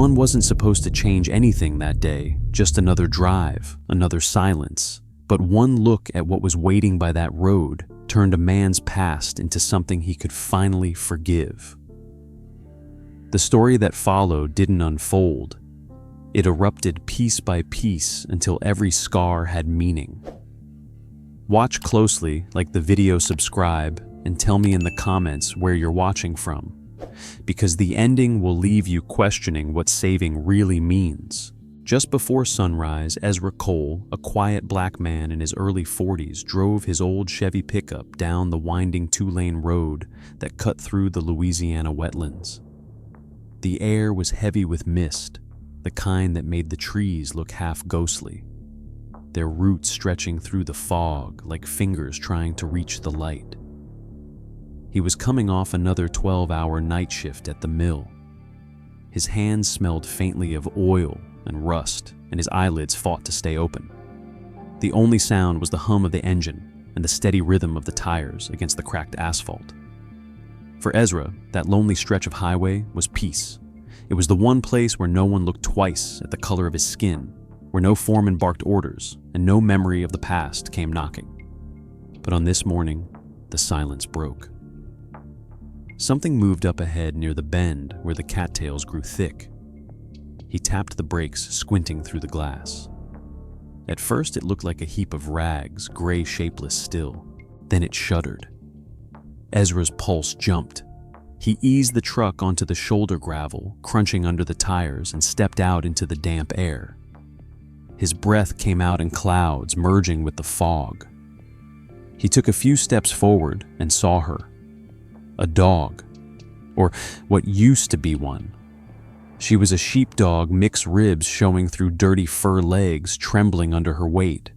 Dawn wasn't supposed to change anything that day, just another drive, another silence. But one look at what was waiting by that road turned a man's past into something he could finally forgive. The story that followed didn't unfold. It erupted piece by piece until every scar had meaning. Watch closely, like the video, subscribe, and tell me in the comments where you're watching from, because the ending will leave you questioning what saving really means. Just before sunrise, Ezra Cole, a quiet black man in his early 40s, drove his old Chevy pickup down the winding 2-lane road that cut through the Louisiana wetlands. The air was heavy with mist, the kind that made the trees look half ghostly, their roots stretching through the fog like fingers trying to reach the light. He was coming off another 12-hour night shift at the mill. His hands smelled faintly of oil and rust, and his eyelids fought to stay open. The only sound was the hum of the engine and the steady rhythm of the tires against the cracked asphalt. For Ezra, that lonely stretch of highway was peace. It was the one place where no one looked twice at the color of his skin, where no foreman barked orders, and no memory of the past came knocking. But on this morning, the silence broke. Something moved up ahead near the bend where the cattails grew thick. He tapped the brakes, squinting through the glass. At first, it looked like a heap of rags, gray, shapeless still. Then it shuddered. Ezra's pulse jumped. He eased the truck onto the shoulder gravel, crunching under the tires, and stepped out into the damp air. His breath came out in clouds, merging with the fog. He took a few steps forward and saw her. A dog, or what used to be one. She was a sheepdog, mixed ribs showing through dirty fur legs, trembling under her weight.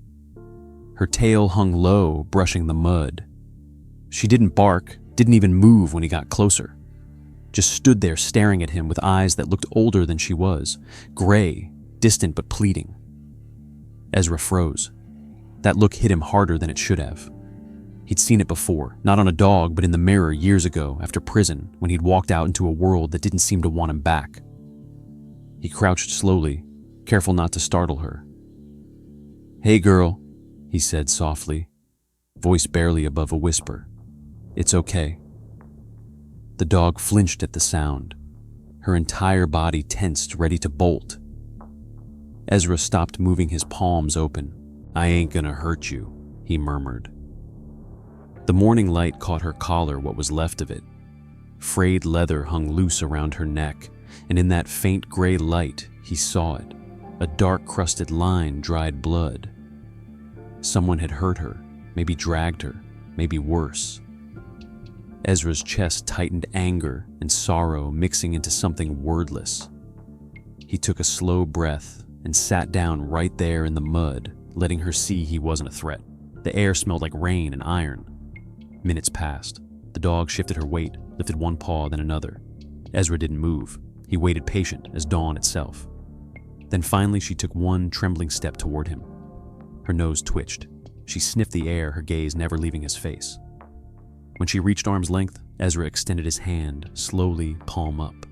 Her tail hung low, brushing the mud. She didn't bark, didn't even move when he got closer. Just stood there staring at him with eyes that looked older than she was, gray, distant but pleading. Ezra froze. That look hit him harder than it should have. He'd seen it before, not on a dog, but in the mirror years ago after prison, when he'd walked out into a world that didn't seem to want him back. He crouched slowly, careful not to startle her. "Hey girl," he said softly, voice barely above a whisper. "It's okay." The dog flinched at the sound. Her entire body tensed, ready to bolt. Ezra stopped moving his palms open. "I ain't gonna hurt you," he murmured. The morning light caught her collar, what was left of it. Frayed leather hung loose around her neck, and in that faint gray light, he saw it, a dark crusted line, dried blood. Someone had hurt her, maybe dragged her, maybe worse. Ezra's chest tightened, anger and sorrow mixing into something wordless. He took a slow breath and sat down right there in the mud, letting her see he wasn't a threat. The air smelled like rain and iron. Minutes passed. The dog shifted her weight, lifted one paw, then another. Ezra didn't move. He waited patient as dawn itself. Then finally she took one trembling step toward him. Her nose twitched. She sniffed the air, her gaze never leaving his face. When she reached arm's length, Ezra extended his hand, slowly, palm up.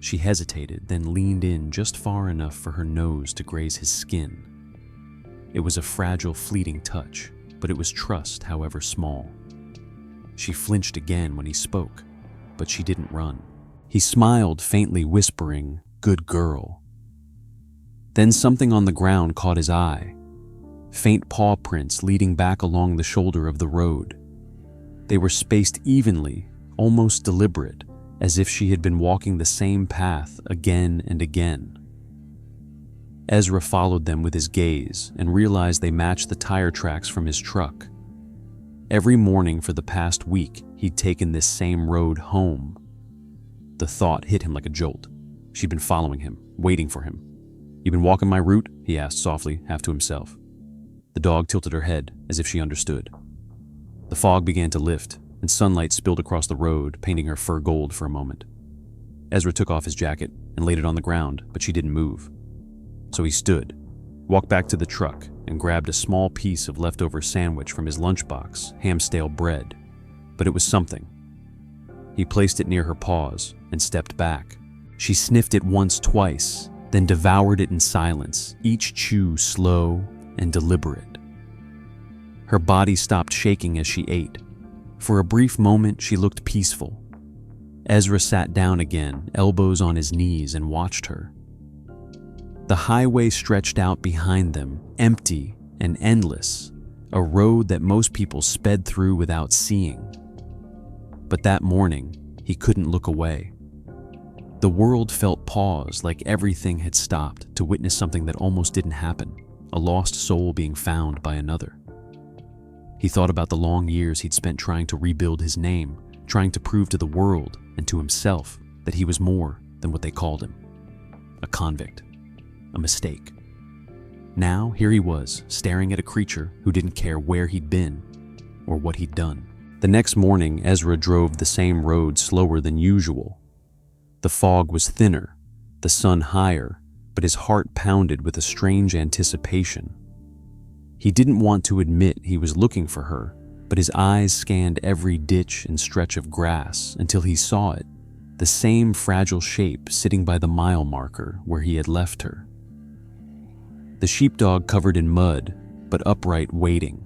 She hesitated, then leaned in just far enough for her nose to graze his skin. It was a fragile, fleeting touch, but it was trust, however small. She flinched again when he spoke, but she didn't run. He smiled faintly, whispering, "Good girl." Then something on the ground caught his eye. Faint paw prints leading back along the shoulder of the road. They were spaced evenly, almost deliberate, as if she had been walking the same path again and again. Ezra followed them with his gaze and realized they matched the tire tracks from his truck. Every morning for the past week, he'd taken this same road home. The thought hit him like a jolt. She'd been following him, waiting for him. "You been walking my route?" he asked softly, half to himself. The dog tilted her head, as if she understood. The fog began to lift, and sunlight spilled across the road, painting her fur gold for a moment. Ezra took off his jacket and laid it on the ground, but she didn't move. So he stood, walked back to the truck, and grabbed a small piece of leftover sandwich from his lunchbox, ham-stale bread. But it was something. He placed it near her paws and stepped back. She sniffed it once, twice, then devoured it in silence, each chew slow and deliberate. Her body stopped shaking as she ate. For a brief moment, she looked peaceful. Ezra sat down again, elbows on his knees, and watched her. The highway stretched out behind them, empty and endless, a road that most people sped through without seeing. But that morning, he couldn't look away. The world felt paused, like everything had stopped to witness something that almost didn't happen, a lost soul being found by another. He thought about the long years he'd spent trying to rebuild his name, trying to prove to the world and to himself that he was more than what they called him. A convict. A mistake. Now, here he was, staring at a creature who didn't care where he'd been or what he'd done. The next morning, Ezra drove the same road slower than usual. The fog was thinner, the sun higher, but his heart pounded with a strange anticipation. He didn't want to admit he was looking for her, but his eyes scanned every ditch and stretch of grass until he saw it, the same fragile shape sitting by the mile marker where he had left her. The sheepdog covered in mud, but upright, waiting.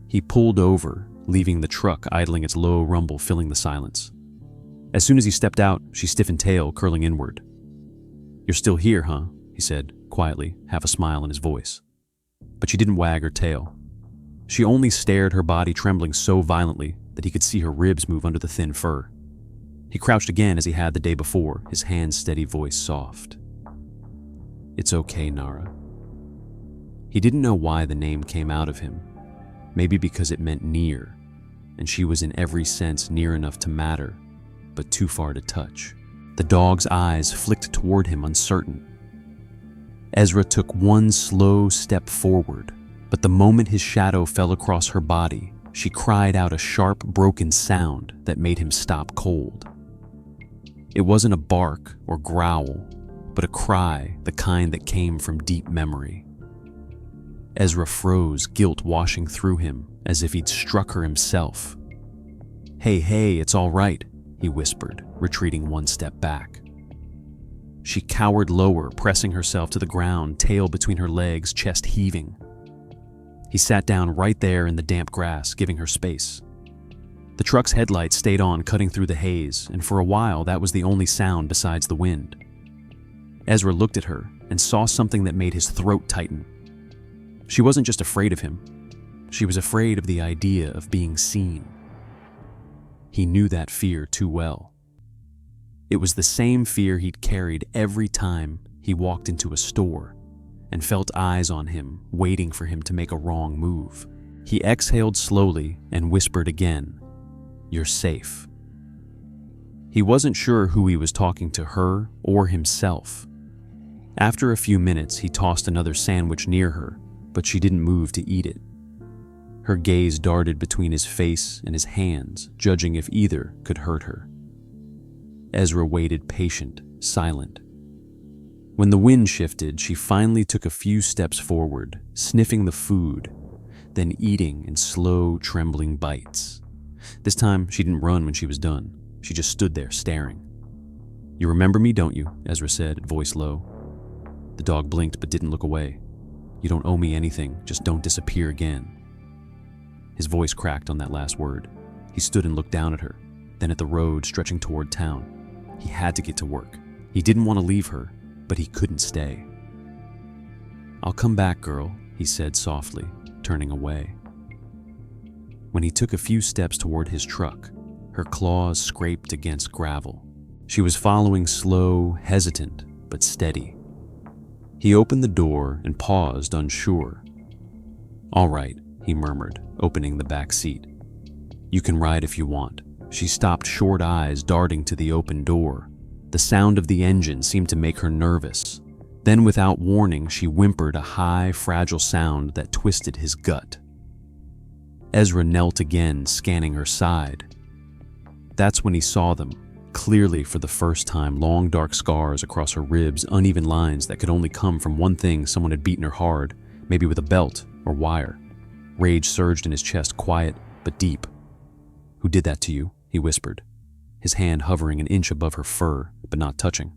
He pulled over, leaving the truck idling, its low rumble filling the silence. As soon as he stepped out, she stiffened tail, curling inward. "You're still here, huh?" he said, quietly, half a smile in his voice. But she didn't wag her tail. She only stared, her body trembling so violently that he could see her ribs move under the thin fur. He crouched again as he had the day before, his hand's steady voice soft. "It's okay, Nara." He didn't know why the name came out of him. Maybe because it meant near, and she was in every sense near enough to matter, but too far to touch. The dog's eyes flicked toward him, uncertain. Ezra took one slow step forward, but the moment his shadow fell across her body, she cried out a sharp, broken sound that made him stop cold. It wasn't a bark or growl, but a cry, the kind that came from deep memory. Ezra froze, guilt washing through him, as if he'd struck her himself. Hey, it's all right," he whispered, retreating one step back. She cowered lower, pressing herself to the ground, tail between her legs, chest heaving. He sat down right there in the damp grass, giving her space. The truck's headlights stayed on, cutting through the haze, and for a while that was the only sound besides the wind. Ezra looked at her and saw something that made his throat tighten. She wasn't just afraid of him. She was afraid of the idea of being seen. He knew that fear too well. It was the same fear he'd carried every time he walked into a store and felt eyes on him, waiting for him to make a wrong move. He exhaled slowly and whispered again, "You're safe." He wasn't sure who he was talking to, her or himself. After a few minutes, he tossed another sandwich near her, but she didn't move to eat it. Her gaze darted between his face and his hands, judging if either could hurt her. Ezra waited, patient, silent. When the wind shifted, she finally took a few steps forward, sniffing the food, then eating in slow, trembling bites. This time, she didn't run when she was done. She just stood there, staring. "You remember me, don't you?" Ezra said, voice low. The dog blinked but didn't look away. "You don't owe me anything, just don't disappear again." His voice cracked on that last word. He stood and looked down at her, then at the road stretching toward town. He had to get to work. He didn't want to leave her, but he couldn't stay. "I'll come back, girl," he said softly, turning away. When he took a few steps toward his truck, her claws scraped against gravel. She was following, slow, hesitant, but steady. He opened the door and paused, unsure. "All right," he murmured, opening the back seat. "You can ride if you want." She stopped, short eyes darting to the open door. The sound of the engine seemed to make her nervous. Then, without warning, she whimpered a high, fragile sound that twisted his gut. Ezra knelt again, scanning her side. That's when he saw them, clearly for the first time, long dark scars across her ribs, uneven lines that could only come from one thing: someone had beaten her hard, maybe with a belt or wire. Rage surged in his chest, quiet but deep. "Who did that to you?" he whispered. his hand hovering an inch above her fur, but not touching.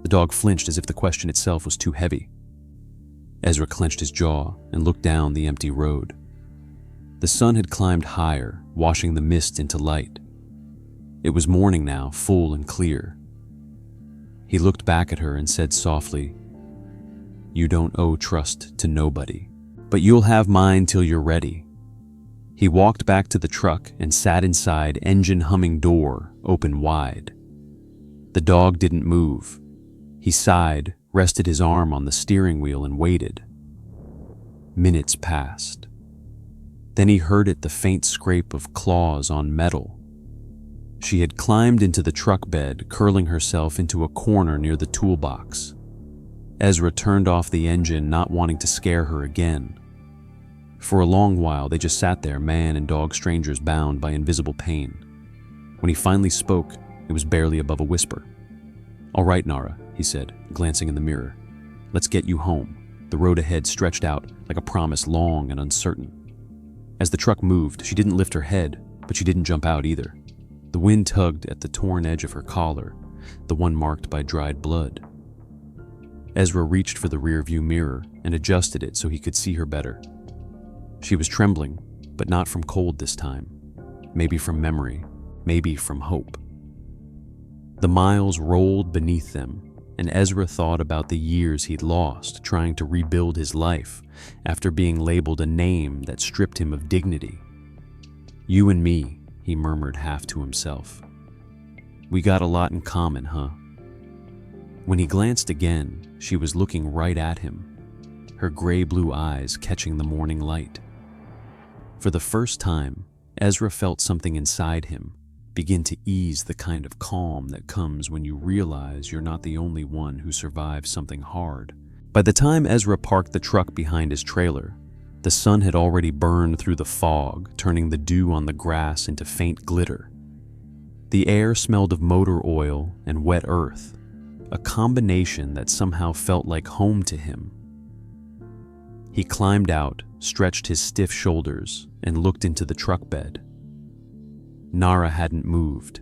The dog flinched as if the question itself was too heavy. Ezra clenched his jaw and looked down the empty road. The sun had climbed higher, washing the mist into light. It was morning now, full and clear. He looked back at her and said softly, "You don't owe trust to nobody, but you'll have mine till you're ready." He walked back to the truck and sat inside, engine humming, door open wide. The dog didn't move. He sighed, rested his arm on the steering wheel and waited. Minutes passed. Then he heard the faint scrape of claws on metal. She had climbed into the truck bed, curling herself into a corner near the toolbox. Ezra turned off the engine, not wanting to scare her again. For a long while, they just sat there, man and dog strangers bound by invisible pain. When he finally spoke, it was barely above a whisper. "All right, Nara," he said, glancing in the mirror. "Let's get you home." The road ahead stretched out like a promise, long and uncertain. As the truck moved, she didn't lift her head, but she didn't jump out either. The wind tugged at the torn edge of her collar, the one marked by dried blood. Ezra reached for the rearview mirror and adjusted it so he could see her better. She was trembling, but not from cold this time. Maybe from memory, maybe from hope. The miles rolled beneath them, and Ezra thought about the years he'd lost trying to rebuild his life after being labeled a name that stripped him of dignity. "You and me," he murmured half to himself. "We got a lot in common, huh?" When he glanced again, she was looking right at him, her gray-blue eyes catching the morning light. For the first time, Ezra felt something inside him begin to ease, the kind of calm that comes when you realize you're not the only one who survived something hard. By the time Ezra parked the truck behind his trailer, the sun had already burned through the fog, turning the dew on the grass into faint glitter. The air smelled of motor oil and wet earth, a combination that somehow felt like home to him. He climbed out, stretched his stiff shoulders, and looked into the truck bed. Nara hadn't moved.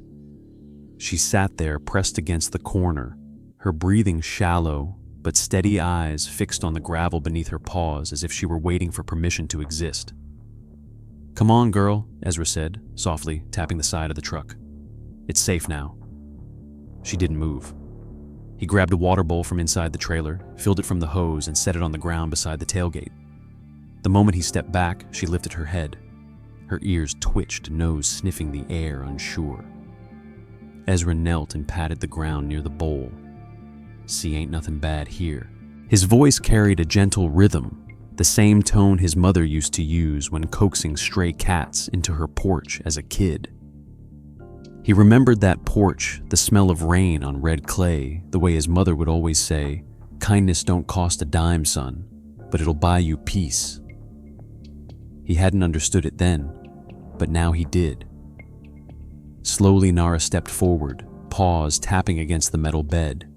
She sat there pressed against the corner, her breathing shallow, but steady eyes fixed on the gravel beneath her paws as if she were waiting for permission to exist. "Come on, girl," Ezra said, softly tapping the side of the truck. "It's safe now." She didn't move. He grabbed a water bowl from inside the trailer, filled it from the hose, and set it on the ground beside the tailgate. The moment he stepped back, she lifted her head. Her ears twitched, nose sniffing the air, unsure. Ezra knelt and patted the ground near the bowl. "See, ain't nothing bad here." His voice carried a gentle rhythm, the same tone his mother used to use when coaxing stray cats into her porch as a kid. He remembered that porch, the smell of rain on red clay, the way his mother would always say, "Kindness don't cost a dime, son, but it'll buy you peace." He hadn't understood it then, but now he did. Slowly, Nara stepped forward, paws tapping against the metal bed.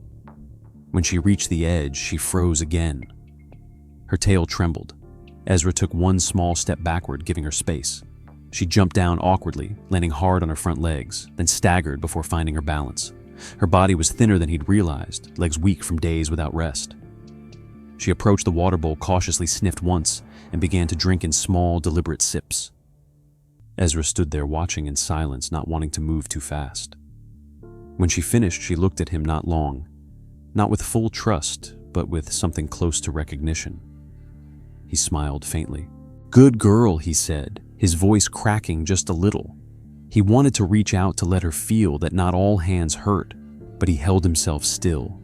When she reached the edge, she froze again. Her tail trembled. Ezra took one small step backward, giving her space. She jumped down awkwardly, landing hard on her front legs, then staggered before finding her balance. Her body was thinner than he'd realized, legs weak from days without rest. She approached the water bowl, cautiously sniffed once, and began to drink in small, deliberate sips. Ezra stood there watching in silence, not wanting to move too fast. When she finished, she looked at him not long, not with full trust, but with something close to recognition. He smiled faintly. "Good girl," he said, his voice cracking just a little. He wanted to reach out to let her feel that not all hands hurt, but he held himself still.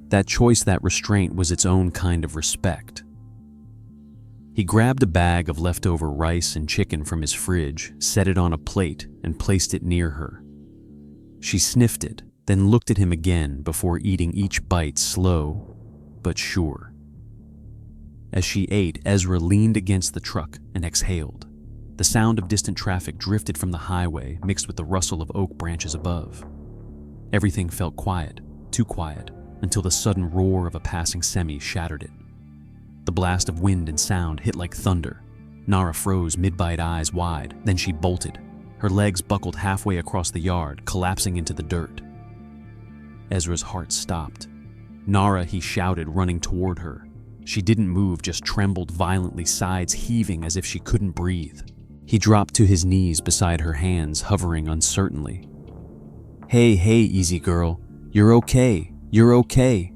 That choice, that restraint, was its own kind of respect. He grabbed a bag of leftover rice and chicken from his fridge, set it on a plate, and placed it near her. She sniffed it, then looked at him again before eating each bite slow but sure. As she ate, Ezra leaned against the truck and exhaled. The sound of distant traffic drifted from the highway, mixed with the rustle of oak branches above. Everything felt quiet, too quiet, until the sudden roar of a passing semi shattered it. The blast of wind and sound hit like thunder. Nara froze, mid-bite, eyes wide, then she bolted. Her legs buckled halfway across the yard, collapsing into the dirt. Ezra's heart stopped. "Nara," he shouted, running toward her. She didn't move, just trembled violently, sides heaving as if she couldn't breathe. He dropped to his knees beside her, hands hovering uncertainly. Hey, easy girl. You're okay. You're okay."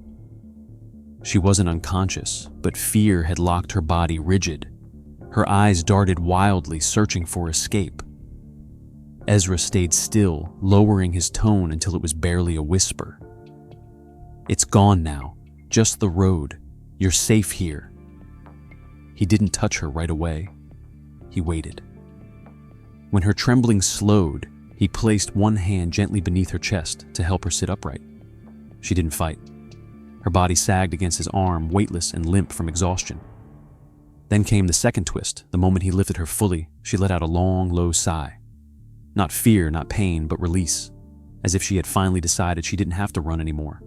She wasn't unconscious, but fear had locked her body rigid. Her eyes darted wildly, searching for escape. Ezra stayed still, lowering his tone until it was barely a whisper. "It's gone now. Just the road. You're safe here." He didn't touch her right away. He waited. When her trembling slowed, he placed one hand gently beneath her chest to help her sit upright. She didn't fight. Her body sagged against his arm, weightless and limp from exhaustion. Then came the second twist. The moment he lifted her fully, she let out a long, low sigh. Not fear, not pain, but release, as if she had finally decided she didn't have to run anymore.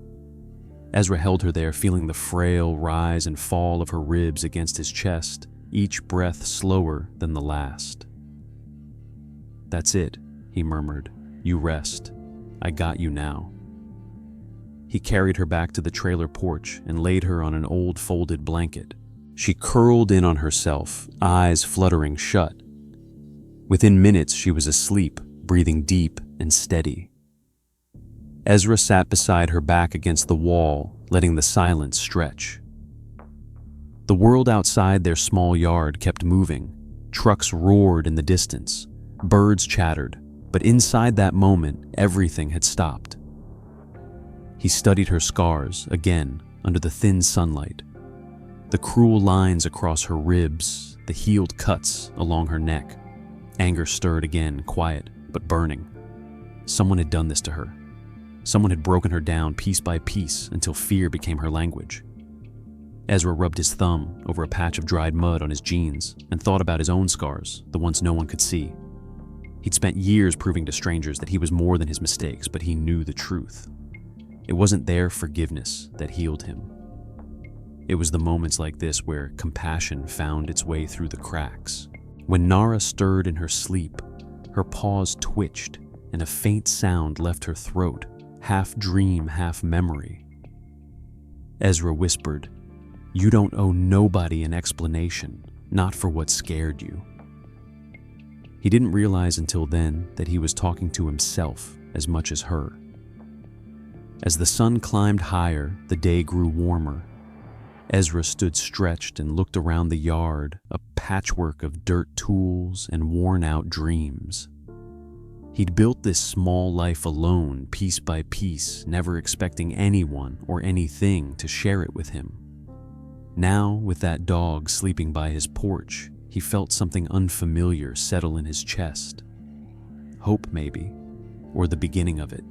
Ezra held her there, feeling the frail rise and fall of her ribs against his chest, each breath slower than the last. "That's it," he murmured. "You rest. I got you now." He carried her back to the trailer porch and laid her on an old folded blanket. She curled in on herself, eyes fluttering shut. Within minutes, she was asleep, breathing deep and steady. Ezra sat beside her, back against the wall, letting the silence stretch. The world outside their small yard kept moving. Trucks roared in the distance. Birds chattered, but inside that moment, everything had stopped. He studied her scars, again, under the thin sunlight. The cruel lines across her ribs, the healed cuts along her neck. Anger stirred again, quiet, but burning. Someone had done this to her. Someone had broken her down piece by piece until fear became her language. Ezra rubbed his thumb over a patch of dried mud on his jeans and thought about his own scars, the ones no one could see. He'd spent years proving to strangers that he was more than his mistakes, but he knew the truth. It wasn't their forgiveness that healed him. It was the moments like this where compassion found its way through the cracks. When Nara stirred in her sleep, her paws twitched and a faint sound left her throat, half dream, half memory. Ezra whispered, "You don't owe nobody an explanation, not for what scared you." He didn't realize until then that he was talking to himself as much as her. As the sun climbed higher, the day grew warmer. Ezra stood stretched and looked around the yard, a patchwork of dirt tools and worn-out dreams. He'd built this small life alone, piece by piece, never expecting anyone or anything to share it with him. Now, with that dog sleeping by his porch, he felt something unfamiliar settle in his chest. Hope, maybe, or the beginning of it.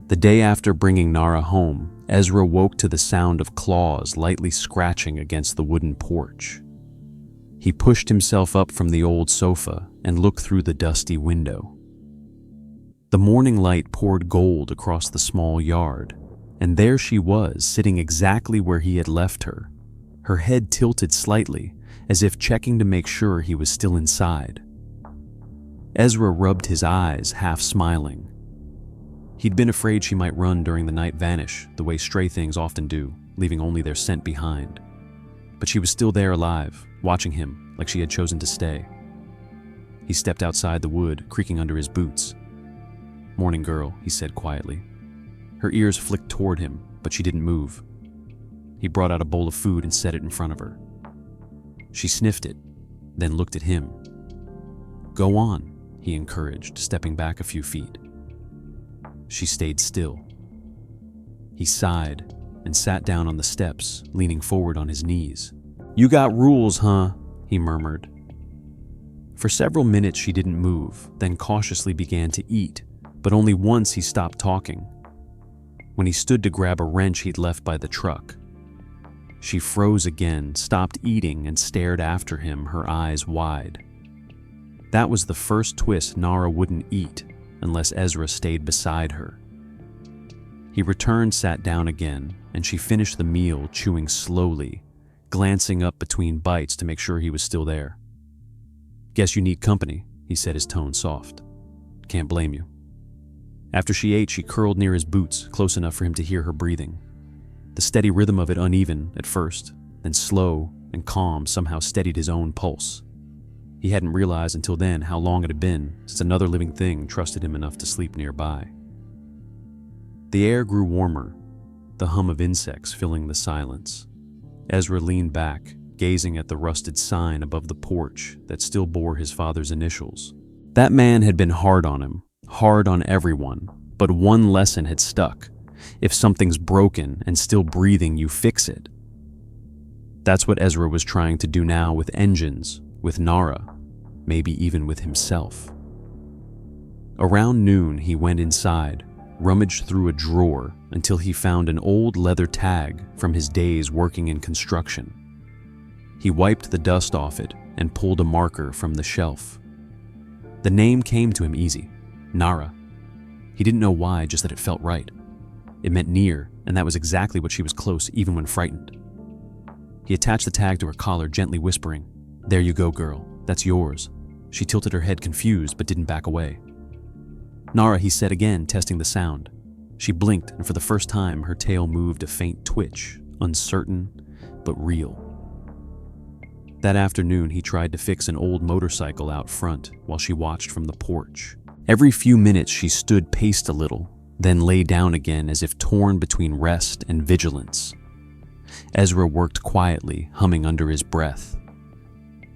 The day after bringing Nara home, Ezra woke to the sound of claws lightly scratching against the wooden porch. He pushed himself up from the old sofa and looked through the dusty window. The morning light poured gold across the small yard, and there she was, sitting exactly where he had left her, her head tilted slightly, as if checking to make sure he was still inside. Ezra rubbed his eyes, half smiling. He'd been afraid she might run during the night, vanish, the way stray things often do, leaving only their scent behind. But she was still there, alive, watching him like she had chosen to stay. He stepped outside the wood, creaking under his boots. "Morning, girl," he said quietly. Her ears flicked toward him, but she didn't move. He brought out a bowl of food and set it in front of her. She sniffed it, then looked at him. "Go on," he encouraged, stepping back a few feet. She stayed still. He sighed and sat down on the steps, leaning forward on his knees. "You got rules, huh?" he murmured. For several minutes she didn't move, then cautiously began to eat, but only once he stopped talking. When he stood to grab a wrench he'd left by the truck. She froze again, stopped eating, and stared after him, her eyes wide. That was the first twist. Nara wouldn't eat unless Ezra stayed beside her. He returned, sat down again, and she finished the meal, chewing slowly, glancing up between bites to make sure he was still there. "Guess you need company," he said, his tone soft. Can't blame you. After she ate, she curled near his boots, close enough for him to hear her breathing. The steady rhythm of it uneven at first, then slow and calm somehow steadied his own pulse. He hadn't realized until then how long it had been since another living thing trusted him enough to sleep nearby. The air grew warmer, the hum of insects filling the silence. Ezra leaned back, gazing at the rusted sign above the porch that still bore his father's initials. That man had been hard on him, hard on everyone, but one lesson had stuck. If something's broken and still breathing, you fix it. That's what Ezra was trying to do now with engines, with Nara, maybe even with himself. Around noon, he went inside, rummaged through a drawer until he found an old leather tag from his days working in construction. He wiped the dust off it and pulled a marker from the shelf. The name came to him easy, Nara. He didn't know why, just that it felt right. It meant near, and that was exactly what she was close, even when frightened. He attached the tag to her collar, gently whispering, "There you go, girl. That's yours." She tilted her head confused, but didn't back away. "Nara," he said again, testing the sound. She blinked, and for the first time, her tail moved a faint twitch, uncertain, but real. That afternoon, he tried to fix an old motorcycle out front while she watched from the porch. Every few minutes, she stood, paced a little, then lay down again as if torn between rest and vigilance. Ezra worked quietly, humming under his breath.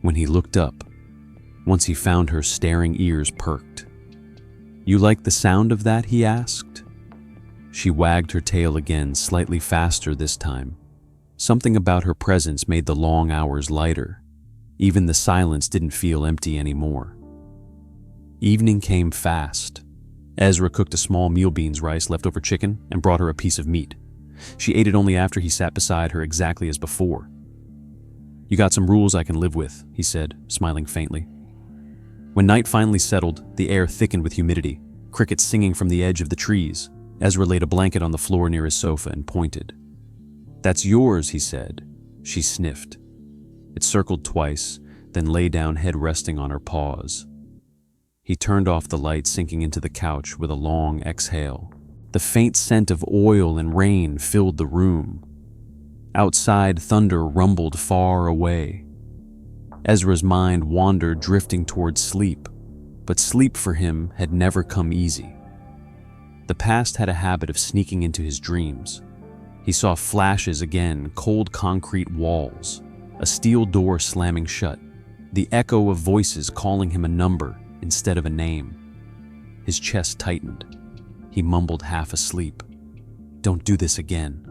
When he looked up, once he found her staring ears perked. "You like the sound of that?" he asked. She wagged her tail again, slightly faster this time. Something about her presence made the long hours lighter. Even the silence didn't feel empty anymore. Evening came fast. Ezra cooked a small meal beans rice leftover chicken and brought her a piece of meat. She ate it only after he sat beside her exactly as before. "You got some rules I can live with," he said, smiling faintly. When night finally settled, the air thickened with humidity, crickets singing from the edge of the trees. Ezra laid a blanket on the floor near his sofa and pointed. "That's yours," he said. She sniffed. It circled twice, then lay down, head resting on her paws. He turned off the light, sinking into the couch with a long exhale. The faint scent of oil and rain filled the room. Outside, thunder rumbled far away. Ezra's mind wandered, drifting towards sleep, but sleep for him had never come easy. The past had a habit of sneaking into his dreams. He saw flashes again, cold concrete walls, a steel door slamming shut, the echo of voices calling him a number instead of a name. His chest tightened. He mumbled, half asleep, "Don't do this again."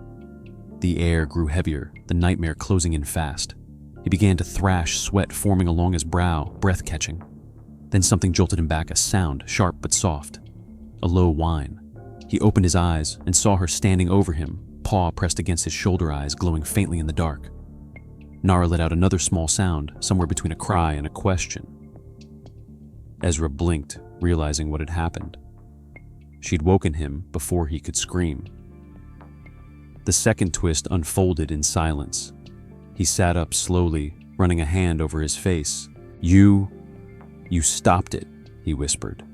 The air grew heavier, the nightmare closing in fast. He began to thrash, sweat forming along his brow, breath catching. Then something jolted him back, a sound, sharp but soft. A low whine. He opened his eyes and saw her standing over him, paw pressed against his shoulder, eyes glowing faintly in the dark. Nara let out another small sound, somewhere between a cry and a question. Ezra blinked, realizing what had happened. She'd woken him before he could scream. The second twist unfolded in silence. He sat up slowly, running a hand over his face. You stopped it," he whispered.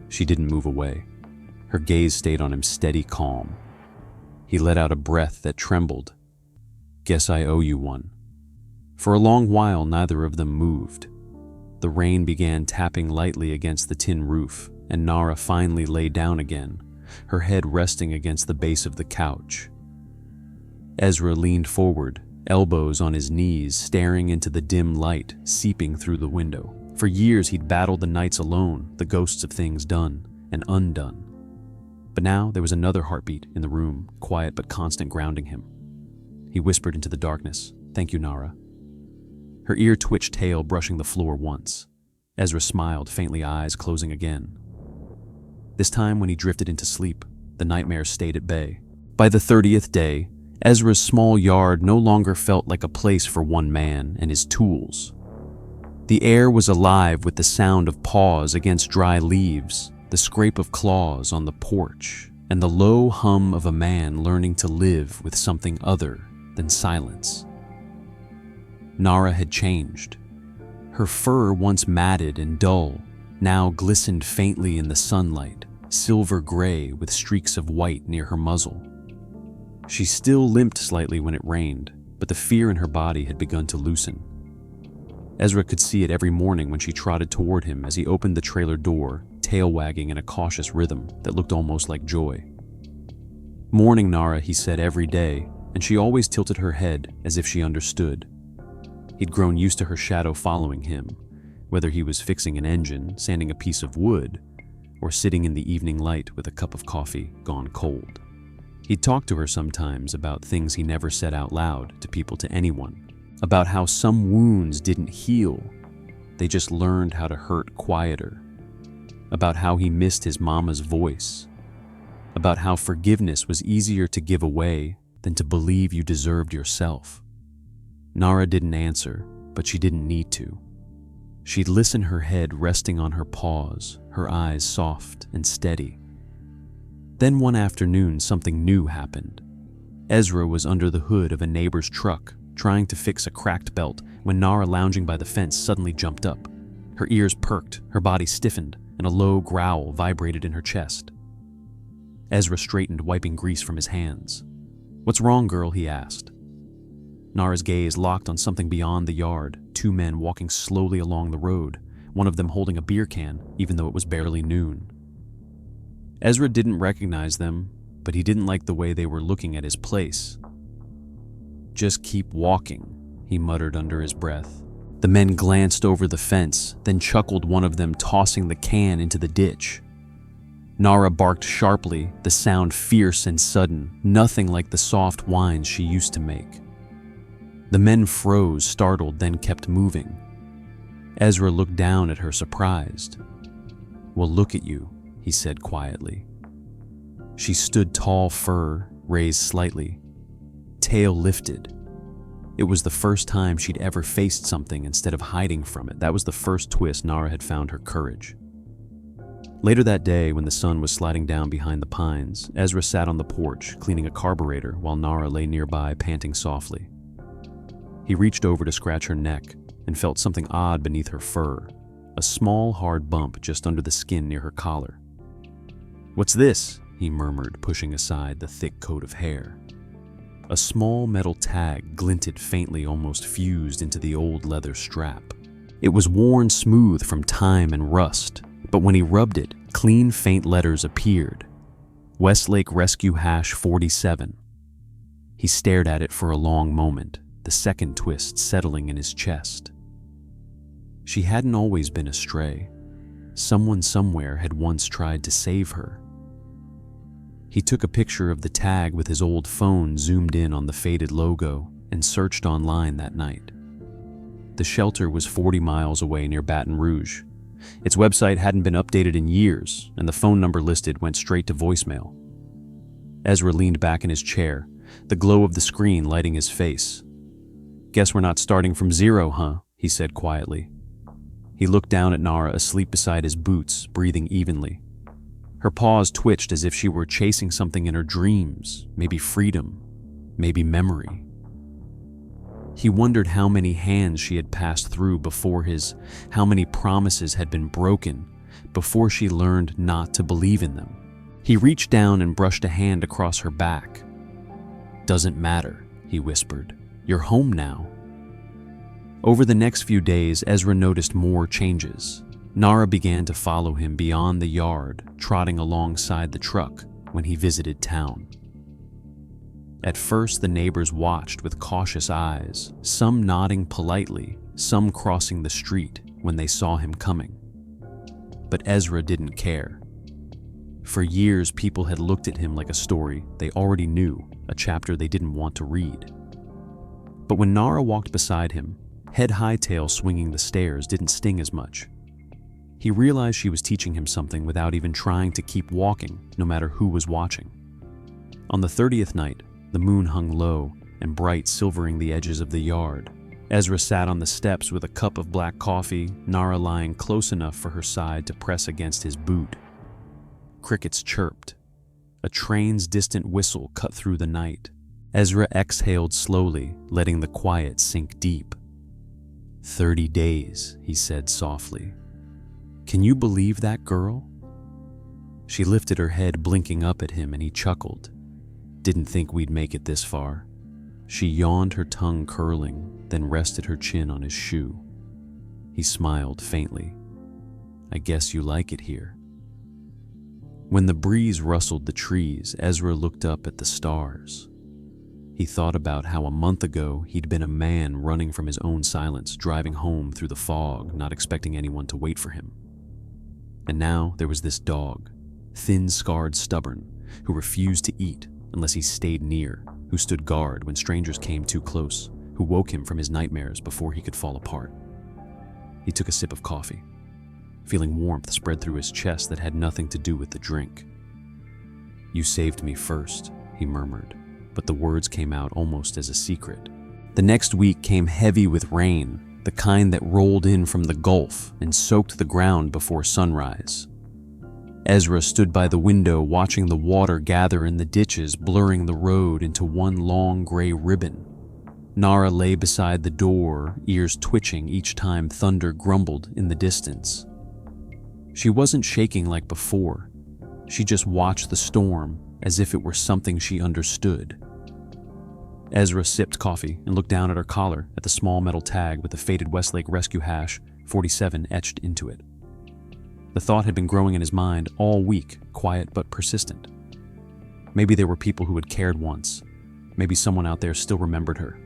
She didn't move away. Her gaze stayed on him, steady, calm. He let out a breath that trembled. "Guess I owe you one." For a long while, neither of them moved. The rain began tapping lightly against the tin roof, and Nara finally lay down again, her head resting against the base of the couch. Ezra leaned forward, elbows on his knees, staring into the dim light seeping through the window. For years he'd battled the nights alone, the ghosts of things done and undone. But now there was another heartbeat in the room, quiet but constant, grounding him. He whispered into the darkness, "Thank you, Nara." Her ear twitched, tail brushing the floor once. Ezra smiled, faintly, eyes closing again. This time, when he drifted into sleep, the nightmare stayed at bay. By the 30th day, Ezra's small yard no longer felt like a place for one man and his tools. The air was alive with the sound of paws against dry leaves, the scrape of claws on the porch, and the low hum of a man learning to live with something other than silence. Nara had changed. Her fur, once matted and dull, now glistened faintly in the sunlight, silver gray with streaks of white near her muzzle. She still limped slightly when it rained, but the fear in her body had begun to loosen. Ezra could see it every morning when she trotted toward him as he opened the trailer door, tail wagging in a cautious rhythm that looked almost like joy. "Morning, Nara," he said every day, and she always tilted her head as if she understood. He'd grown used to her shadow following him, whether he was fixing an engine, sanding a piece of wood, or sitting in the evening light with a cup of coffee gone cold. He'd talk to her sometimes about things he never said out loud to people, to anyone, about how some wounds didn't heal, they just learned how to hurt quieter, about how he missed his mama's voice, about how forgiveness was easier to give away than to believe you deserved yourself. Nara didn't answer, but she didn't need to. She'd listen, her head resting on her paws, her eyes soft and steady. Then one afternoon, something new happened. Ezra was under the hood of a neighbor's truck, trying to fix a cracked belt, when Nara, lounging by the fence, suddenly jumped up. Her ears perked, her body stiffened, and a low growl vibrated in her chest. Ezra straightened, wiping grease from his hands. "What's wrong, girl?" he asked. Nara's gaze locked on something beyond the yard, two men walking slowly along the road, one of them holding a beer can, even though it was barely noon. Ezra didn't recognize them, but he didn't like the way they were looking at his place. "Just keep walking," he muttered under his breath. The men glanced over the fence, then chuckled, one of them tossing the can into the ditch. Nara barked sharply, the sound fierce and sudden, nothing like the soft whines she used to make. The men froze, startled, then kept moving. Ezra looked down at her, surprised. "Well, look at you," he said quietly. She stood tall, fur raised slightly, tail lifted. It was the first time she'd ever faced something instead of hiding from it. That was the first twist Nara had found her courage. Later that day, when the sun was sliding down behind the pines, Ezra sat on the porch, cleaning a carburetor, while Nara lay nearby, panting softly. He reached over to scratch her neck and felt something odd beneath her fur, a small, hard bump just under the skin near her collar. "What's this?" he murmured, pushing aside the thick coat of hair. A small metal tag glinted faintly, almost fused into the old leather strap. It was worn smooth from time and rust, but when he rubbed it, clean, faint letters appeared. Westlake Rescue Hash 47. He stared at it for a long moment, the second twist settling in his chest. She hadn't always been a stray. Someone somewhere had once tried to save her. He took a picture of the tag with his old phone, zoomed in on the faded logo, and searched online that night. The shelter was 40 miles away near Baton Rouge. Its website hadn't been updated in years, and the phone number listed went straight to voicemail. Ezra leaned back in his chair, the glow of the screen lighting his face. "Guess we're not starting from zero, huh?" he said quietly. He looked down at Nara, asleep beside his boots, breathing evenly. Her paws twitched as if she were chasing something in her dreams, maybe freedom, maybe memory. He wondered how many hands she had passed through before his, how many promises had been broken before she learned not to believe in them. He reached down and brushed a hand across her back. "Doesn't matter," he whispered. "You're home now." Over the next few days, Ezra noticed more changes. Nara began to follow him beyond the yard, trotting alongside the truck when he visited town. At first, the neighbors watched with cautious eyes, some nodding politely, some crossing the street when they saw him coming. But Ezra didn't care. For years, people had looked at him like a story they already knew, a chapter they didn't want to read. But when Nara walked beside him, head hightail swinging the stairs didn't sting as much. He realized she was teaching him something without even trying to keep walking, no matter who was watching. On the 30th night, the moon hung low and bright, silvering the edges of the yard. Ezra sat on the steps with a cup of black coffee, Nara lying close enough for her side to press against his boot. Crickets chirped. A train's distant whistle cut through the night. Ezra exhaled slowly, letting the quiet sink deep. 30 days, he said softly. Can you believe that girl?" She lifted her head, blinking up at him, and he chuckled. "Didn't think we'd make it this far." She yawned, her tongue curling, then rested her chin on his shoe. He smiled faintly. "I guess you like it here." When the breeze rustled the trees, Ezra looked up at the stars. He thought about how a month ago he'd been a man running from his own silence, driving home through the fog, not expecting anyone to wait for him. And now there was this dog, thin, scarred, stubborn, who refused to eat unless he stayed near, who stood guard when strangers came too close, who woke him from his nightmares before he could fall apart. He took a sip of coffee, feeling warmth spread through his chest that had nothing to do with the drink. "You saved me first," he murmured, but the words came out almost as a secret. The next week came heavy with rain, the kind that rolled in from the Gulf and soaked the ground before sunrise. Ezra stood by the window watching the water gather in the ditches, blurring the road into one long gray ribbon. Nara lay beside the door, ears twitching each time thunder grumbled in the distance. She wasn't shaking like before. She just watched the storm as if it were something she understood. Ezra sipped coffee and looked down at her collar at the small metal tag with the faded Westlake Rescue hash 47 etched into it. The thought had been growing in his mind all week, quiet but persistent. Maybe there were people who had cared once. Maybe someone out there still remembered her.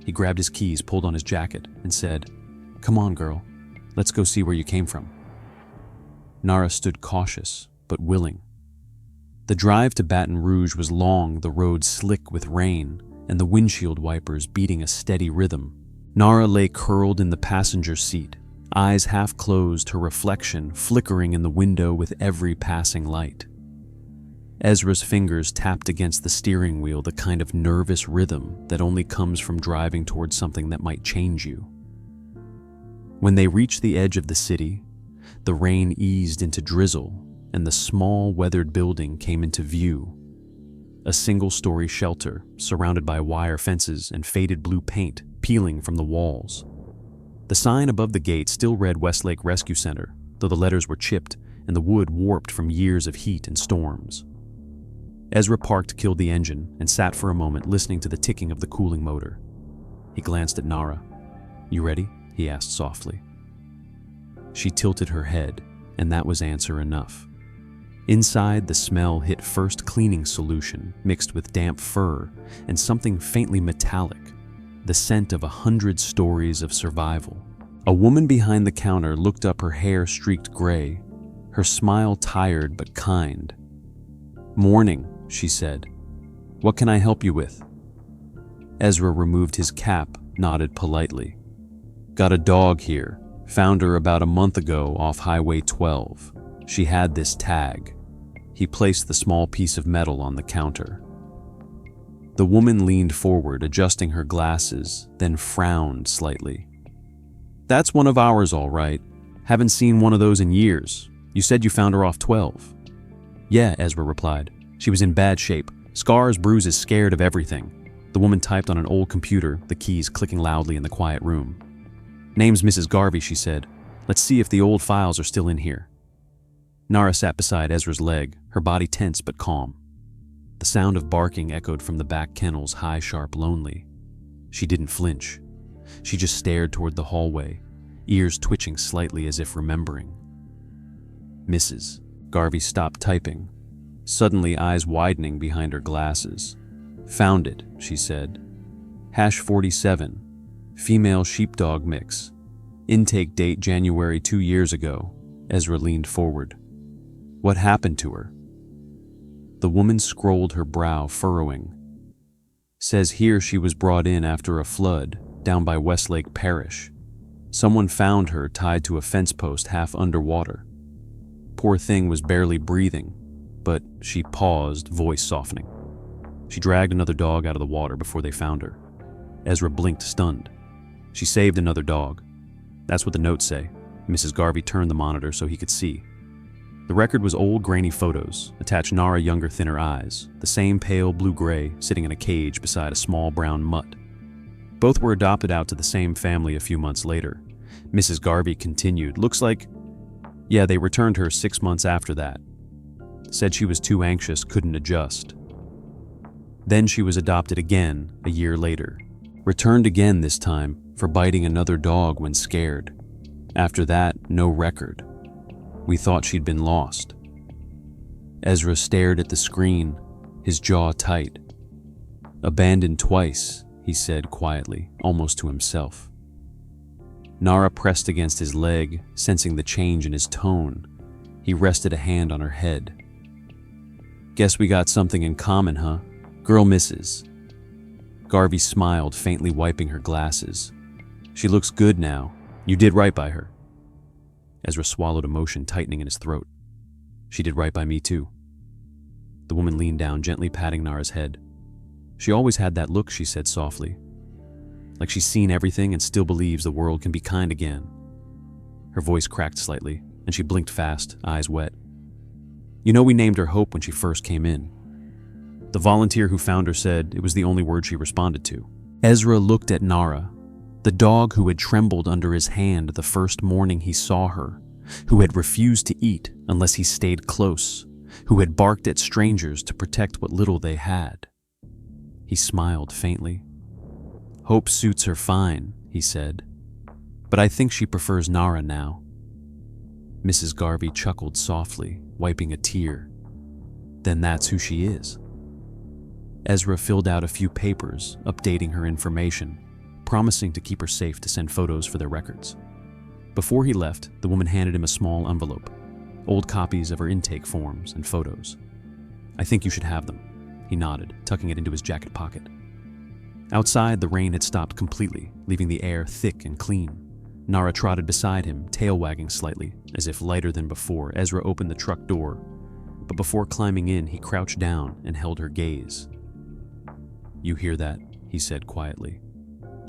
He grabbed his keys, pulled on his jacket, and said, "Come on, girl. Let's go see where you came from." Nara stood cautious, but willing. The drive to Baton Rouge was long, the road slick with rain, and the windshield wipers beating a steady rhythm. Nara lay curled in the passenger seat, eyes half closed, her reflection flickering in the window with every passing light. Ezra's fingers tapped against the steering wheel, the kind of nervous rhythm that only comes from driving towards something that might change you. When they reached the edge of the city, the rain eased into drizzle, and the small, weathered building came into view. A single-story shelter, surrounded by wire fences and faded blue paint peeling from the walls. The sign above the gate still read Westlake Rescue Center, though the letters were chipped and the wood warped from years of heat and storms. Ezra parked, killed the engine, and sat for a moment listening to the ticking of the cooling motor. He glanced at Nara. "You ready?" he asked softly. She tilted her head, and that was answer enough. Inside, the smell hit first cleaning solution mixed with damp fur and something faintly metallic, the scent of 100 stories of survival. A woman behind the counter looked up, her hair streaked gray, her smile tired but kind. "Morning," she said. "What can I help you with?" Ezra removed his cap, nodded politely. "Got a dog here. Found her about a month ago off Highway 12. She had this tag." He placed the small piece of metal on the counter. The woman leaned forward, adjusting her glasses, then frowned slightly. "That's one of ours, all right. Haven't seen one of those in years. You said you found her off 12. "Yeah," Ezra replied. "She was in bad shape. Scars, bruises, scared of everything." The woman typed on an old computer, the keys clicking loudly in the quiet room. "Name's Mrs. Garvey," she said. "Let's see if the old files are still in here." Nara sat beside Ezra's leg, her body tense but calm. The sound of barking echoed from the back kennels, high, sharp, lonely. She didn't flinch. She just stared toward the hallway, ears twitching slightly as if remembering. "Mrs." Garvey stopped typing, suddenly eyes widening behind her glasses. "Found it," she said. "Hash 47. Female sheepdog mix. Intake date January 2 years ago." Ezra leaned forward. "What happened to her?" The woman scrolled, her brow furrowing. "Says here she was brought in after a flood down by Westlake Parish. Someone found her tied to a fence post half underwater. Poor thing was barely breathing, but," she paused, voice softening. "She dragged another dog out of the water before they found her." Ezra blinked, stunned. "She saved another dog. That's what the notes say." Mrs. Garvey turned the monitor so he could see. The record was old, grainy photos, attached Nara younger, thinner eyes, the same pale blue-gray sitting in a cage beside a small brown mutt. Both were adopted out to the same family a few months later. Mrs. Garvey continued, "Looks like Yeah, they returned her 6 months after that. Said she was too anxious, couldn't adjust. Then she was adopted again a year later. Returned again this time for biting another dog when scared. After that, no record. We thought she'd been lost. Ezra stared at the screen, his jaw tight. Abandoned twice, he said quietly, almost to himself. Nara pressed against his leg, sensing the change in his tone. He rested a hand on her head. Guess we got something in common, huh? Girl misses. Garvey smiled, faintly wiping her glasses. She looks good now. You did right by her. Ezra swallowed emotion tightening in his throat. She did right by me too. The woman leaned down, gently patting Nara's head. She always had that look, she said softly. Like she's seen everything and still believes the world can be kind again. Her voice cracked slightly, and she blinked fast, eyes wet. You know, we named her Hope when she first came in. The volunteer who found her said it was the only word she responded to. Ezra looked at Nara, the dog who had trembled under his hand the first morning he saw her, who had refused to eat unless he stayed close, who had barked at strangers to protect what little they had. He smiled faintly. Hope suits her fine, he said, but I think she prefers Nara now. Mrs. Garvey chuckled softly, wiping a tear. Then that's who she is. Ezra filled out a few papers, updating her information, promising to keep her safe to send photos for their records. Before he left, the woman handed him a small envelope, old copies of her intake forms and photos. I think you should have them, he nodded, tucking it into his jacket pocket. Outside, the rain had stopped completely, leaving the air thick and clean. Nara trotted beside him, tail wagging slightly, as if lighter than before. Ezra opened the truck door, but before climbing in, he crouched down and held her gaze. You hear that? He said quietly.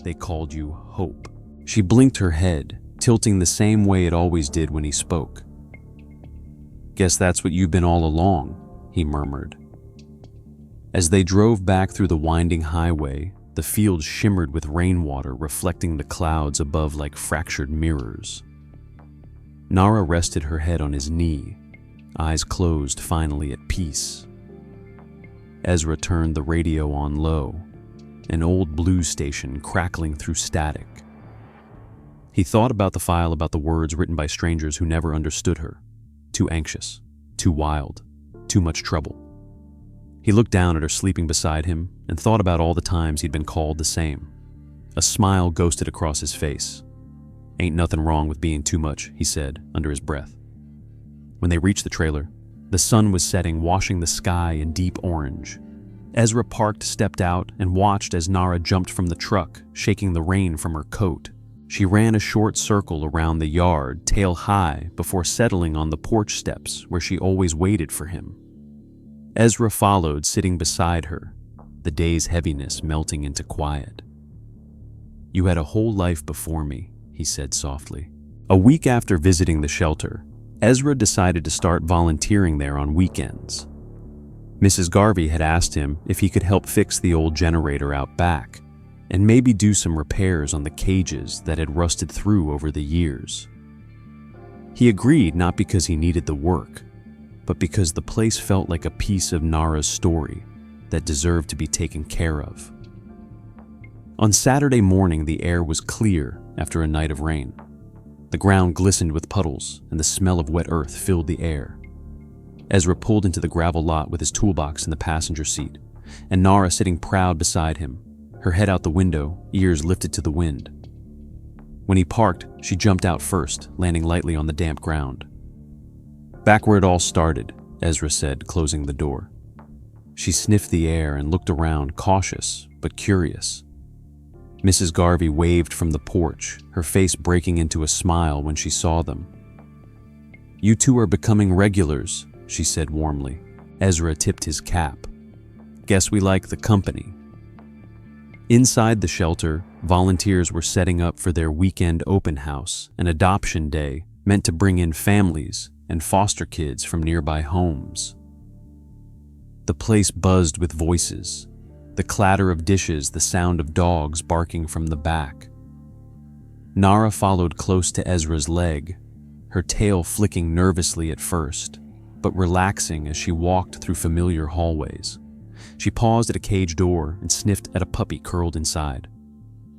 They called you Hope. She blinked her head, tilting the same way it always did when he spoke. Guess that's what you've been all along, he murmured. As they drove back through the winding highway, the fields shimmered with rainwater reflecting the clouds above like fractured mirrors. Nara rested her head on his knee, eyes closed, finally at peace. Ezra turned the radio on low, an old blues station crackling through static. He thought about the file about the words written by strangers who never understood her. Too anxious, too wild, too much trouble. He looked down at her sleeping beside him and thought about all the times he'd been called the same. A smile ghosted across his face. Ain't nothing wrong with being too much, he said under his breath. When they reached the trailer, the sun was setting, washing the sky in deep orange. Ezra parked, stepped out, and watched as Nara jumped from the truck, shaking the rain from her coat. She ran a short circle around the yard, tail high, before settling on the porch steps where she always waited for him. Ezra followed, sitting beside her, the day's heaviness melting into quiet. You had a whole life before me, he said softly. A week after visiting the shelter, Ezra decided to start volunteering there on weekends. Mrs. Garvey had asked him if he could help fix the old generator out back, and maybe do some repairs on the cages that had rusted through over the years. He agreed not because he needed the work, but because the place felt like a piece of Nara's story that deserved to be taken care of. On Saturday morning, the air was clear after a night of rain. The ground glistened with puddles, and the smell of wet earth filled the air. Ezra pulled into the gravel lot with his toolbox in the passenger seat, and Nara sitting proud beside him, her head out the window, ears lifted to the wind. When he parked, she jumped out first, landing lightly on the damp ground. Back where it all started, Ezra said, closing the door. She sniffed the air and looked around, cautious but curious. Mrs. Garvey waved from the porch, her face breaking into a smile when she saw them. You two are becoming regulars, she said warmly. Ezra tipped his cap. Guess we like the company. Inside the shelter, volunteers were setting up for their weekend open house, an adoption day meant to bring in families and foster kids from nearby homes. The place buzzed with voices, the clatter of dishes, the sound of dogs barking from the back. Nara followed close to Ezra's leg, her tail flicking nervously at first, but relaxing as she walked through familiar hallways. She paused at a cage door and sniffed at a puppy curled inside.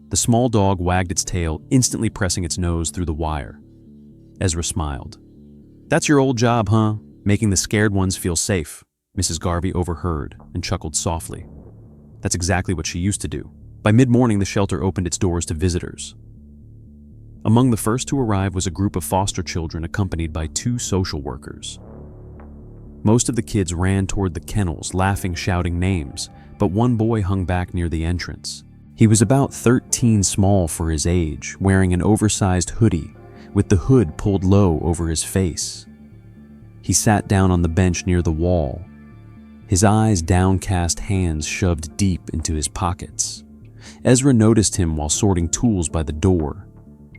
The small dog wagged its tail, instantly pressing its nose through the wire. Ezra smiled. "That's your old job, huh? Making the scared ones feel safe," Mrs. Garvey overheard and chuckled softly. That's exactly what she used to do. By mid-morning, the shelter opened its doors to visitors. Among the first to arrive was a group of foster children accompanied by 2 social workers. Most of the kids ran toward the kennels, laughing, shouting names, but one boy hung back near the entrance. He was about 13 small for his age, wearing an oversized hoodie, with the hood pulled low over his face. He sat down on the bench near the wall, his eyes downcast, hands shoved deep into his pockets. Ezra noticed him while sorting tools by the door.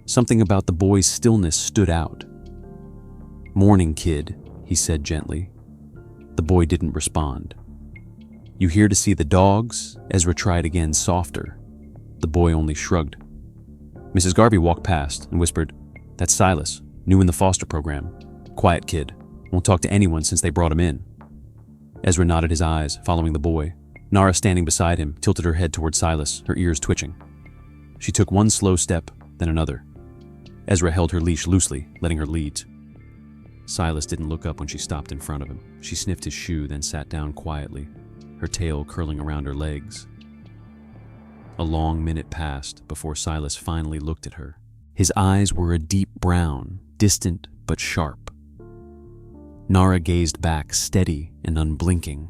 Something about the boy's stillness stood out. "Morning, kid," he said gently. The boy didn't respond. "You here to see the dogs?" Ezra tried again, softer. The boy only shrugged. Mrs. Garvey walked past and whispered, "That's Silas, new in the foster program. Quiet kid, won't talk to anyone since they brought him in." Ezra nodded his eyes, following the boy. Nara, standing beside him, tilted her head toward Silas, her ears twitching. She took one slow step, then another. Ezra held her leash loosely, letting her lead. Silas didn't look up when she stopped in front of him. She sniffed his shoe, then sat down quietly, her tail curling around her legs. A long minute passed before Silas finally looked at her. His eyes were a deep brown, distant but sharp. Nara gazed back, steady and unblinking.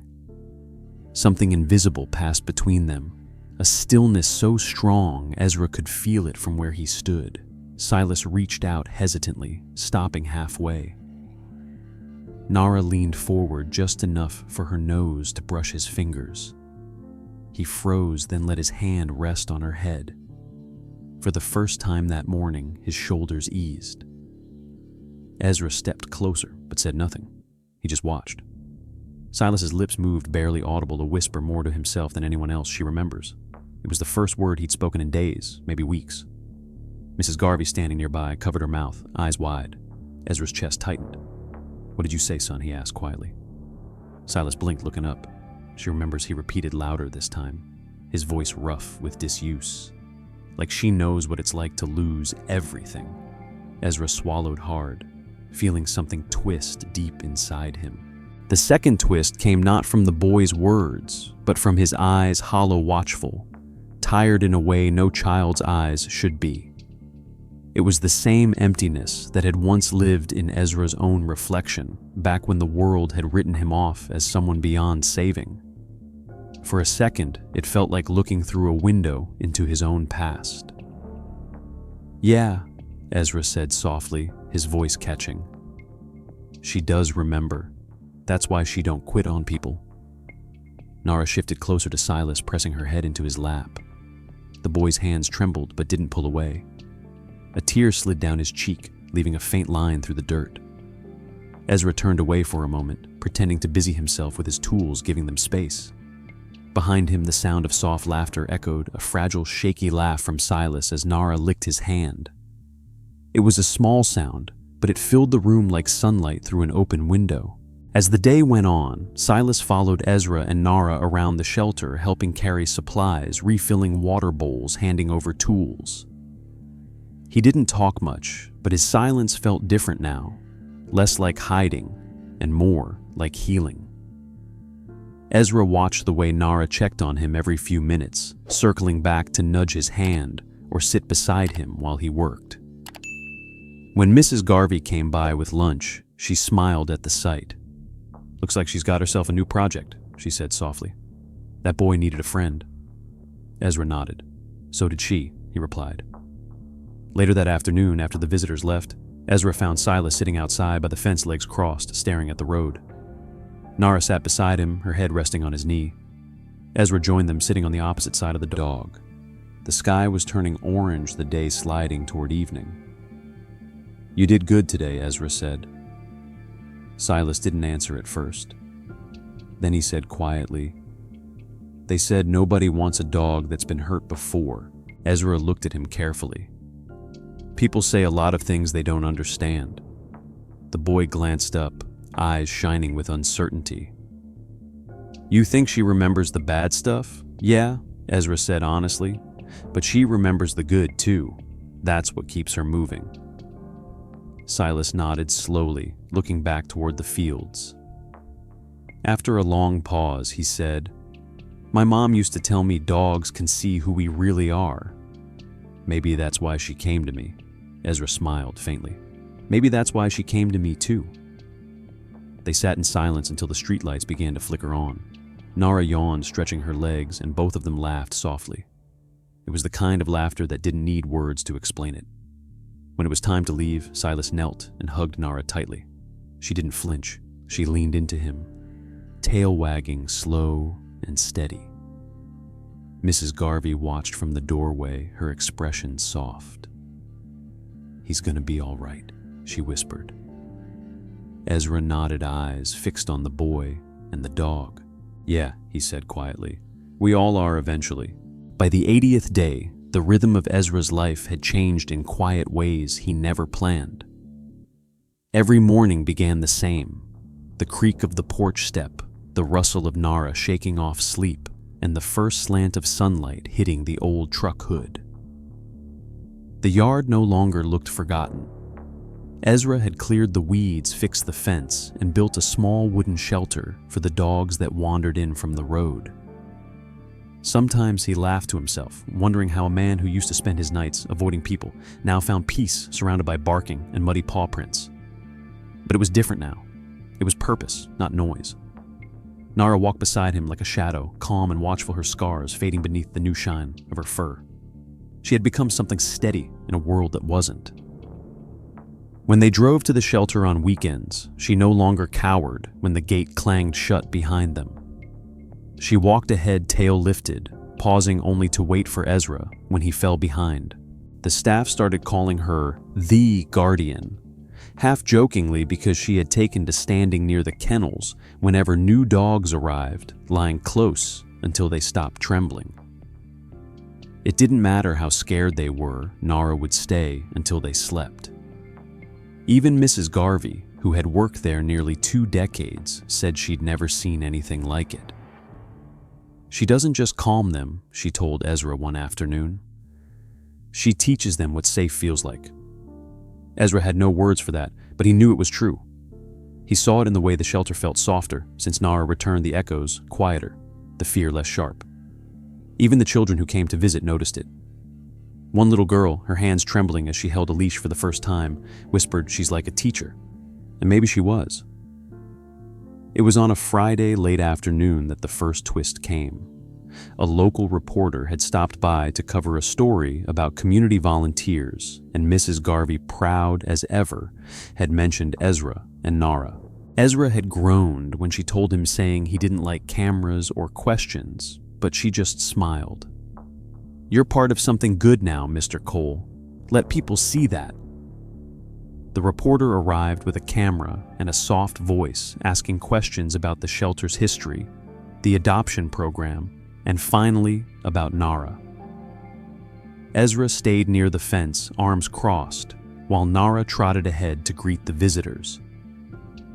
Something invisible passed between them, a stillness so strong Ezra could feel it from where he stood. Silas reached out hesitantly, stopping halfway. Nara leaned forward just enough for her nose to brush his fingers. He froze, then let his hand rest on her head. For the first time that morning, his shoulders eased. Ezra stepped closer, but said nothing. He just watched. Silas's lips moved, barely audible, a whisper more to himself than anyone else she remembers. It was the first word he'd spoken in days, maybe weeks. Mrs. Garvey, standing nearby, covered her mouth, eyes wide. Ezra's chest tightened. "What did you say, son?" he asked quietly. Silas blinked, looking up. She remembers he repeated louder this time, his voice rough with disuse. Like she knows what it's like to lose everything. Ezra swallowed hard, feeling something twist deep inside him. The second twist came not from the boy's words, but from his eyes, hollow, watchful, tired in a way no child's eyes should be. It was the same emptiness that had once lived in Ezra's own reflection, back when the world had written him off as someone beyond saving. For a second, it felt like looking through a window into his own past. "Yeah," Ezra said softly, his voice catching. "She does remember. That's why she don't quit on people." Nara shifted closer to Silas, pressing her head into his lap. The boy's hands trembled but didn't pull away. A tear slid down his cheek, leaving a faint line through the dirt. Ezra turned away for a moment, pretending to busy himself with his tools, giving them space. Behind him, the sound of soft laughter echoed, a fragile, shaky laugh from Silas as Nara licked his hand. It was a small sound, but it filled the room like sunlight through an open window. As the day went on, Silas followed Ezra and Nara around the shelter, helping carry supplies, refilling water bowls, handing over tools. He didn't talk much, but his silence felt different now, less like hiding and more like healing. Ezra watched the way Nara checked on him every few minutes, circling back to nudge his hand or sit beside him while he worked. When Mrs. Garvey came by with lunch, she smiled at the sight. "Looks like she's got herself a new project," she said softly. "That boy needed a friend." Ezra nodded. "So did she," he replied. Later that afternoon, after the visitors left, Ezra found Silas sitting outside by the fence, legs crossed, staring at the road. Nara sat beside him, her head resting on his knee. Ezra joined them, sitting on the opposite side of the dog. The sky was turning orange, the day sliding toward evening. "You did good today," Ezra said. Silas didn't answer at first. Then he said quietly, "They said nobody wants a dog that's been hurt before." Ezra looked at him carefully. "People say a lot of things they don't understand. The boy glanced up, eyes shining with uncertainty. You think she remembers the bad stuff? Yeah, Ezra said honestly, but she remembers the good too. That's what keeps her moving. Silas nodded slowly, looking back toward the fields. After a long pause, he said, My mom used to tell me dogs can see who we really are. Maybe that's why she came to me. Ezra smiled faintly. Maybe that's why she came to me too. They sat in silence until the streetlights began to flicker on. Nara yawned, stretching her legs, and both of them laughed softly. It was the kind of laughter that didn't need words to explain it. When it was time to leave, Silas knelt and hugged Nara tightly. She didn't flinch. She leaned into him, tail wagging slow and steady. Mrs. Garvey watched from the doorway, her expression soft. He's gonna be all right, she whispered. Ezra nodded, eyes fixed on the boy and the dog. Yeah, he said quietly. We all are eventually. By the 80th day, the rhythm of Ezra's life had changed in quiet ways he never planned. Every morning began the same. The creak of the porch step, the rustle of Nara shaking off sleep, and the first slant of sunlight hitting the old truck hood. The yard no longer looked forgotten. Ezra had cleared the weeds, fixed the fence, and built a small wooden shelter for the dogs that wandered in from the road. Sometimes he laughed to himself, wondering how a man who used to spend his nights avoiding people now found peace surrounded by barking and muddy paw prints. But it was different now. It was purpose, not noise. Nara walked beside him like a shadow, calm and watchful, her scars fading beneath the new shine of her fur. She had become something steady in a world that wasn't. When they drove to the shelter on weekends, she no longer cowered when the gate clanged shut behind them. She walked ahead, tail lifted, pausing only to wait for Ezra when he fell behind. The staff started calling her the guardian, half jokingly because she had taken to standing near the kennels whenever new dogs arrived, lying close until they stopped trembling. It didn't matter how scared they were, Nara would stay until they slept. Even Mrs. Garvey, who had worked there nearly 2 decades, said she'd never seen anything like it. She doesn't just calm them, she told Ezra one afternoon. She teaches them what safe feels like. Ezra had no words for that, but he knew it was true. He saw it in the way the shelter felt softer since Nara returned the echoes, quieter, the fear less sharp. Even the children who came to visit noticed it. One little girl, her hands trembling as she held a leash for the first time, whispered she's like a teacher. And maybe she was. It was on a Friday late afternoon that the first twist came. A local reporter had stopped by to cover a story about community volunteers, and Mrs. Garvey, proud as ever, had mentioned Ezra and Nara. Ezra had groaned when she told him, saying he didn't like cameras or questions, but she just smiled. You're part of something good now, Mr. Cole. Let people see that. The reporter arrived with a camera and a soft voice asking questions about the shelter's history, the adoption program, and finally about Nara. Ezra stayed near the fence, arms crossed, while Nara trotted ahead to greet the visitors.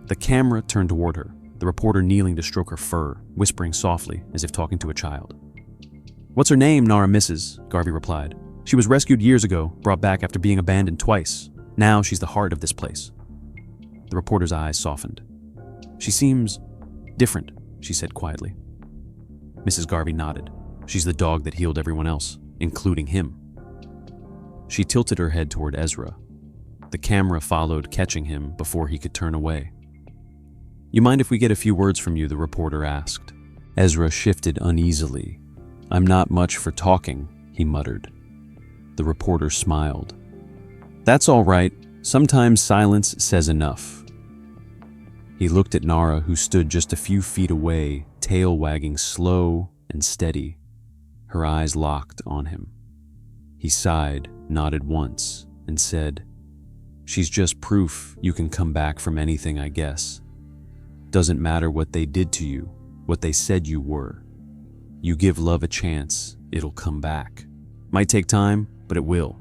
The camera turned toward her, the reporter kneeling to stroke her fur, whispering softly as if talking to a child. What's her name, Nara Mrs., Garvey replied. She was rescued years ago, brought back after being abandoned twice. Now she's the heart of this place. The reporter's eyes softened. She seems different, she said quietly. Mrs. Garvey nodded. She's the dog that healed everyone else, including him. She tilted her head toward Ezra. The camera followed, catching him before he could turn away. You mind if we get a few words from you, the reporter asked. Ezra shifted uneasily. I'm not much for talking, he muttered. The reporter smiled. That's all right. Sometimes silence says enough. He looked at Nara, who stood just a few feet away, tail wagging slow and steady, her eyes locked on him. He sighed, nodded once, and said, She's just proof you can come back from anything, I guess. Doesn't matter what they did to you, what they said you were. You give love a chance, it'll come back. Might take time, but it will.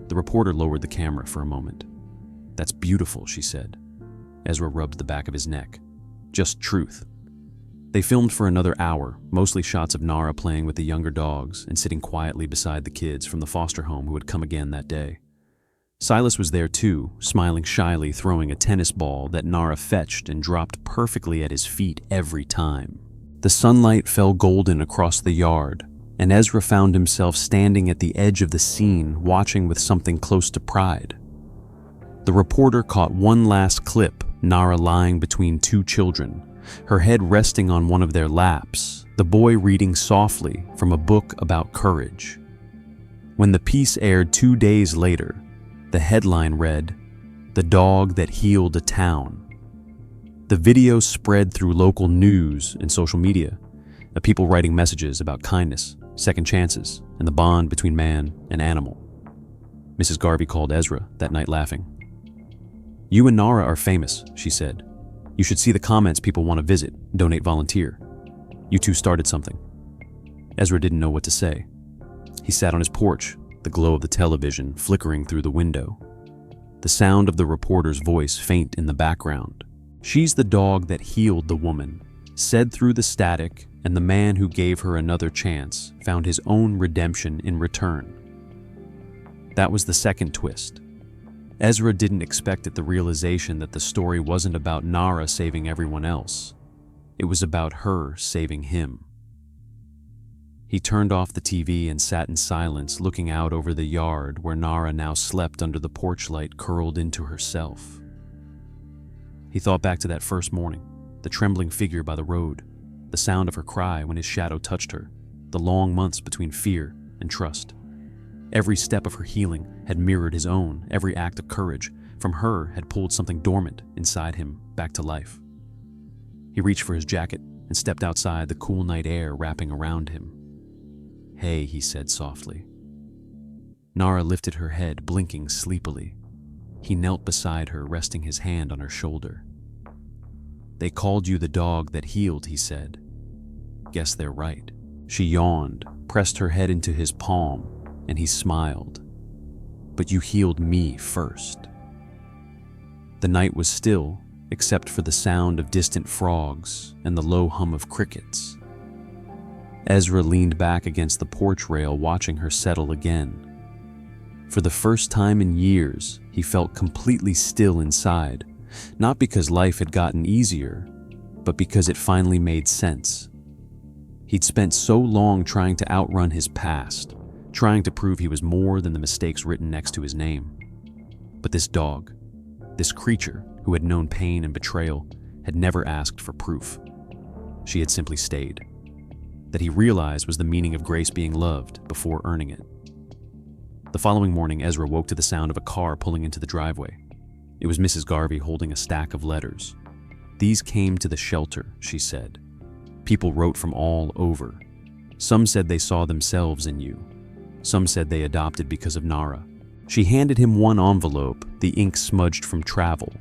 The reporter lowered the camera for a moment. That's beautiful, she said. Ezra rubbed the back of his neck. Just truth. They filmed for another hour, mostly shots of Nara playing with the younger dogs and sitting quietly beside the kids from the foster home who had come again that day. Silas was there too, smiling shyly, throwing a tennis ball that Nara fetched and dropped perfectly at his feet every time. The sunlight fell golden across the yard, and Ezra found himself standing at the edge of the scene, watching with something close to pride. The reporter caught one last clip, Nara lying between two children, her head resting on one of their laps, the boy reading softly from a book about courage. When the piece aired 2 days later, the headline read, "The Dog That Healed a Town." The video spread through local news and social media, people writing messages about kindness, second chances, and the bond between man and animal. Mrs. Garvey called Ezra that night laughing. "You and Nara are famous," she said. "You should see the comments people want to visit, donate, volunteer. You two started something." Ezra didn't know what to say. He sat on his porch, the glow of the television flickering through the window. The sound of the reporter's voice faint in the background. "She's the dog that healed the woman," said through the static, and the man who gave her another chance found his own redemption in return. That was the second twist. Ezra didn't expect at the realization that the story wasn't about Nara saving everyone else. It was about her saving him. He turned off the TV and sat in silence, looking out over the yard where Nara now slept under the porch light, curled into herself. He thought back to that first morning, the trembling figure by the road, the sound of her cry when his shadow touched her, the long months between fear and trust. Every step of her healing had mirrored his own, every act of courage from her had pulled something dormant inside him back to life. He reached for his jacket and stepped outside, the cool night air wrapping around him. "Hey," he said softly. Nara lifted her head, blinking sleepily. He knelt beside her, resting his hand on her shoulder. "They called you the dog that healed," he said. "Guess they're right." She yawned, pressed her head into his palm, and he smiled. "But you healed me first." The night was still, except for the sound of distant frogs and the low hum of crickets. Ezra leaned back against the porch rail, watching her settle again. For the first time in years, he felt completely still inside, not because life had gotten easier, but because it finally made sense. He'd spent so long trying to outrun his past, trying to prove he was more than the mistakes written next to his name. But this dog, this creature who had known pain and betrayal, had never asked for proof. She had simply stayed. That he realized was the meaning of grace being loved before earning it. The following morning, Ezra woke to the sound of a car pulling into the driveway. It was Mrs. Garvey holding a stack of letters. "These came to the shelter," she said. "People wrote from all over. Some said they saw themselves in you. Some said they adopted because of Nara." She handed him one envelope, the ink smudged from travel.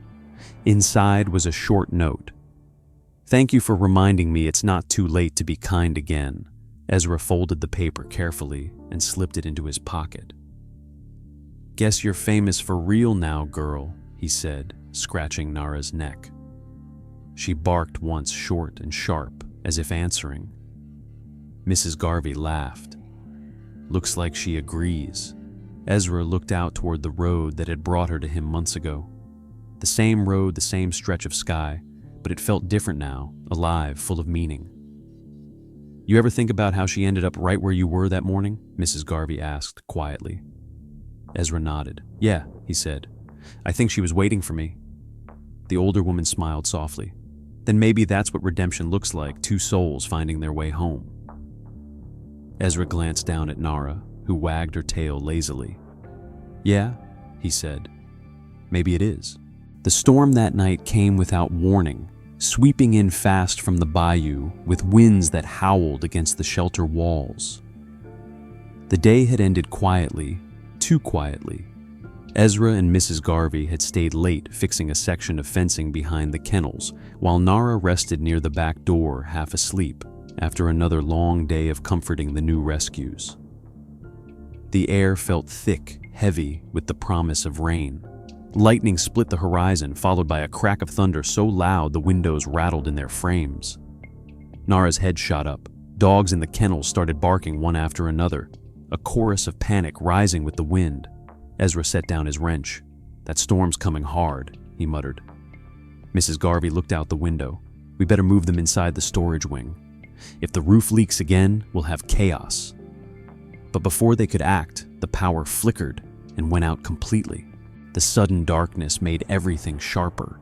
Inside was a short note. "Thank you for reminding me it's not too late to be kind again." Ezra folded the paper carefully and slipped it into his pocket. "Guess you're famous for real now, girl," he said, scratching Nara's neck. She barked once, short and sharp, as if answering. Mrs. Garvey laughed. "Looks like she agrees." Ezra looked out toward the road that had brought her to him months ago. The same road, the same stretch of sky, but it felt different now, alive, full of meaning. "You ever think about how she ended up right where you were that morning?" Mrs. Garvey asked quietly. Ezra nodded. "Yeah," he said. "I think she was waiting for me." The older woman smiled softly. "Then maybe that's what redemption looks like, two souls finding their way home." Ezra glanced down at Nara, who wagged her tail lazily. "Yeah," he said. "Maybe it is." The storm that night came without warning, sweeping in fast from the bayou with winds that howled against the shelter walls. The day had ended quietly, too quietly. Ezra and Mrs. Garvey had stayed late fixing a section of fencing behind the kennels, while Nara rested near the back door, half asleep, after another long day of comforting the new rescues. The air felt thick, heavy with the promise of rain. Lightning split the horizon, followed by a crack of thunder so loud the windows rattled in their frames. Nara's head shot up. Dogs in the kennels started barking one after another, a chorus of panic rising with the wind. Ezra set down his wrench. "That storm's coming hard," he muttered. Mrs. Garvey looked out the window. "We better move them inside the storage wing. If the roof leaks again, we'll have chaos." But before they could act, the power flickered and went out completely. The sudden darkness made everything sharper.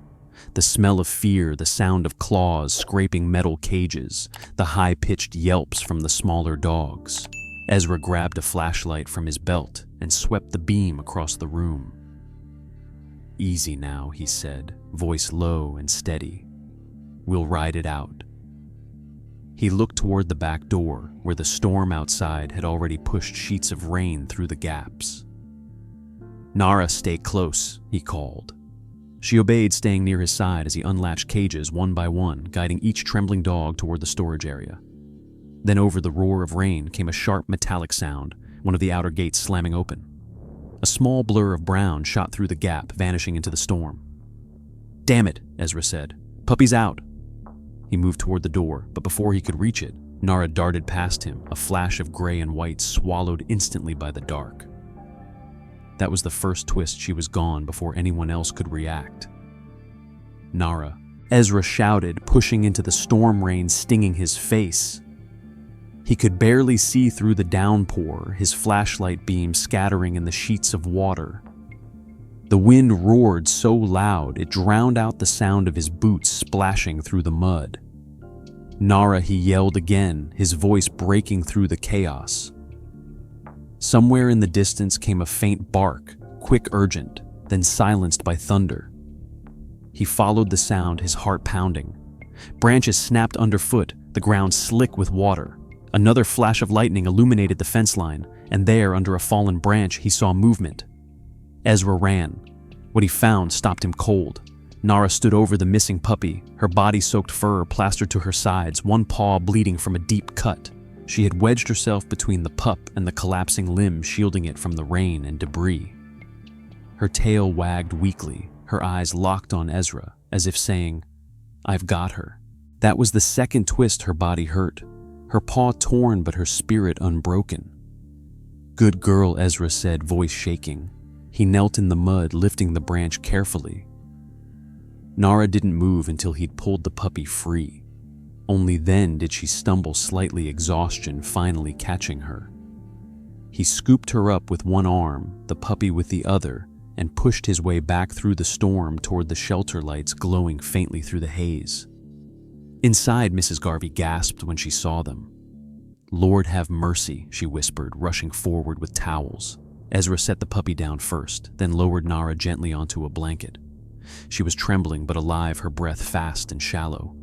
The smell of fear, the sound of claws scraping metal cages, the high-pitched yelps from the smaller dogs. Ezra grabbed a flashlight from his belt and swept the beam across the room. "Easy now," he said, voice low and steady. "We'll ride it out." He looked toward the back door, where the storm outside had already pushed sheets of rain through the gaps. "Nara, stay close," he called. She obeyed, staying near his side as he unlatched cages one by one, guiding each trembling dog toward the storage area. Then over the roar of rain came a sharp metallic sound, one of the outer gates slamming open. A small blur of brown shot through the gap, vanishing into the storm. "Damn it," Ezra said. "Puppy's out." He moved toward the door, but before he could reach it, Nara darted past him, a flash of gray and white swallowed instantly by the dark. That was the first twist. She was gone before anyone else could react. "Nara," Ezra shouted, pushing into the storm rain, stinging his face. He could barely see through the downpour, his flashlight beam scattering in the sheets of water. The wind roared so loud it drowned out the sound of his boots splashing through the mud. "Nara," he yelled again, his voice breaking through the chaos. Somewhere in the distance came a faint bark, quick, urgent, then silenced by thunder. He followed the sound, his heart pounding. Branches snapped underfoot, the ground slick with water. Another flash of lightning illuminated the fence line, and there, under a fallen branch, he saw movement. Ezra ran. What he found stopped him cold. Nara stood over the missing puppy, her body-soaked fur plastered to her sides, one paw bleeding from a deep cut. She had wedged herself between the pup and the collapsing limb, shielding it from the rain and debris. Her tail wagged weakly, her eyes locked on Ezra, as if saying, "I've got her." That was the second twist her body hurt, her paw torn but her spirit unbroken. "Good girl," Ezra said, voice shaking. He knelt in the mud, lifting the branch carefully. Nara didn't move until he'd pulled the puppy free. Only then did she stumble slightly, exhaustion finally catching her. He scooped her up with one arm, the puppy with the other, and pushed his way back through the storm toward the shelter lights glowing faintly through the haze. Inside, Mrs. Garvey gasped when she saw them. "Lord have mercy," she whispered, rushing forward with towels. Ezra set the puppy down first, then lowered Nara gently onto a blanket. She was trembling but alive, her breath fast and shallow.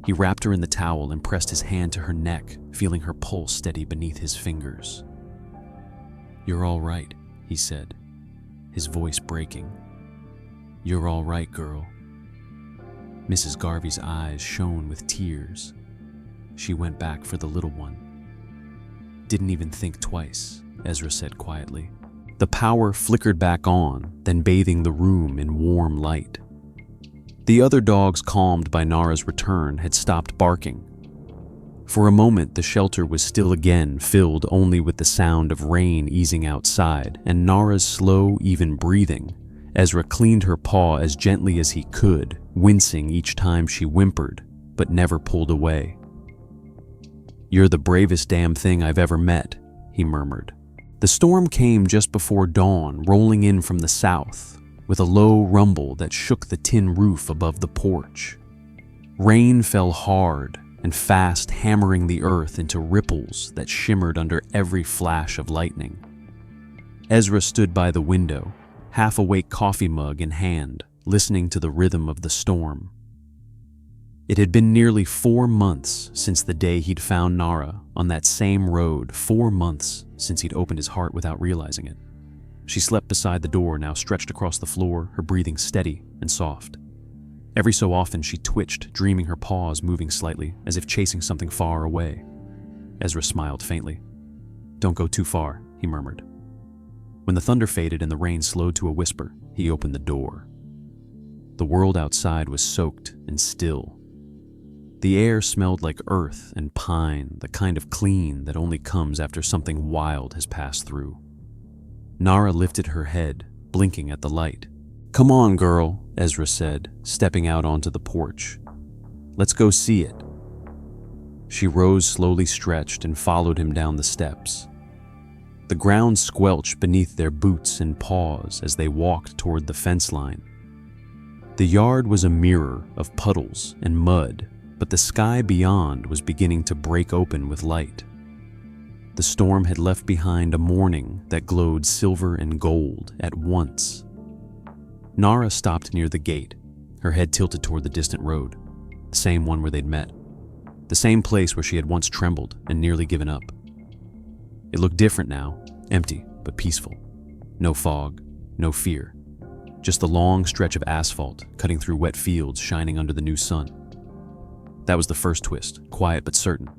He wrapped her in the towel and pressed his hand to her neck, feeling her pulse steady beneath his fingers. "You're all right," he said, his voice breaking. "You're all right, girl." Mrs. Garvey's eyes shone with tears. She went back for the little one. "Didn't even think twice," Ezra said quietly. The power flickered back on, then bathing the room in warm light. The other dogs, calmed by Nara's return, had stopped barking. For a moment, the shelter was still again, filled only with the sound of rain easing outside and Nara's slow, even breathing. Ezra cleaned her paw as gently as he could, wincing each time she whimpered, but never pulled away. "You're the bravest damn thing I've ever met," he murmured. The storm came just before dawn, rolling in from the south, with a low rumble that shook the tin roof above the porch. Rain fell hard and fast, hammering the earth into ripples that shimmered under every flash of lightning. Ezra stood by the window, half-awake coffee mug in hand, listening to the rhythm of the storm. It had been nearly 4 months since the day he'd found Nara on that same road, 4 months since he'd opened his heart without realizing it. She slept beside the door, now stretched across the floor, her breathing steady and soft. Every so often she twitched, dreaming, her paws moving slightly, as if chasing something far away. Ezra smiled faintly. "Don't go too far," he murmured. When the thunder faded and the rain slowed to a whisper, he opened the door. The world outside was soaked and still. The air smelled like earth and pine, the kind of clean that only comes after something wild has passed through. Nara lifted her head, blinking at the light. "Come on, girl," Ezra said, stepping out onto the porch. "Let's go see it." She rose, slowly stretched, and followed him down the steps. The ground squelched beneath their boots and paws as they walked toward the fence line. The yard was a mirror of puddles and mud, but the sky beyond was beginning to break open with light. The storm had left behind a morning that glowed silver and gold at once. Nara stopped near the gate, her head tilted toward the distant road, the same one where they'd met, the same place where she had once trembled and nearly given up. It looked different now, empty but peaceful. No fog, no fear, just a long stretch of asphalt cutting through wet fields shining under the new sun. That was the first twist, quiet but certain.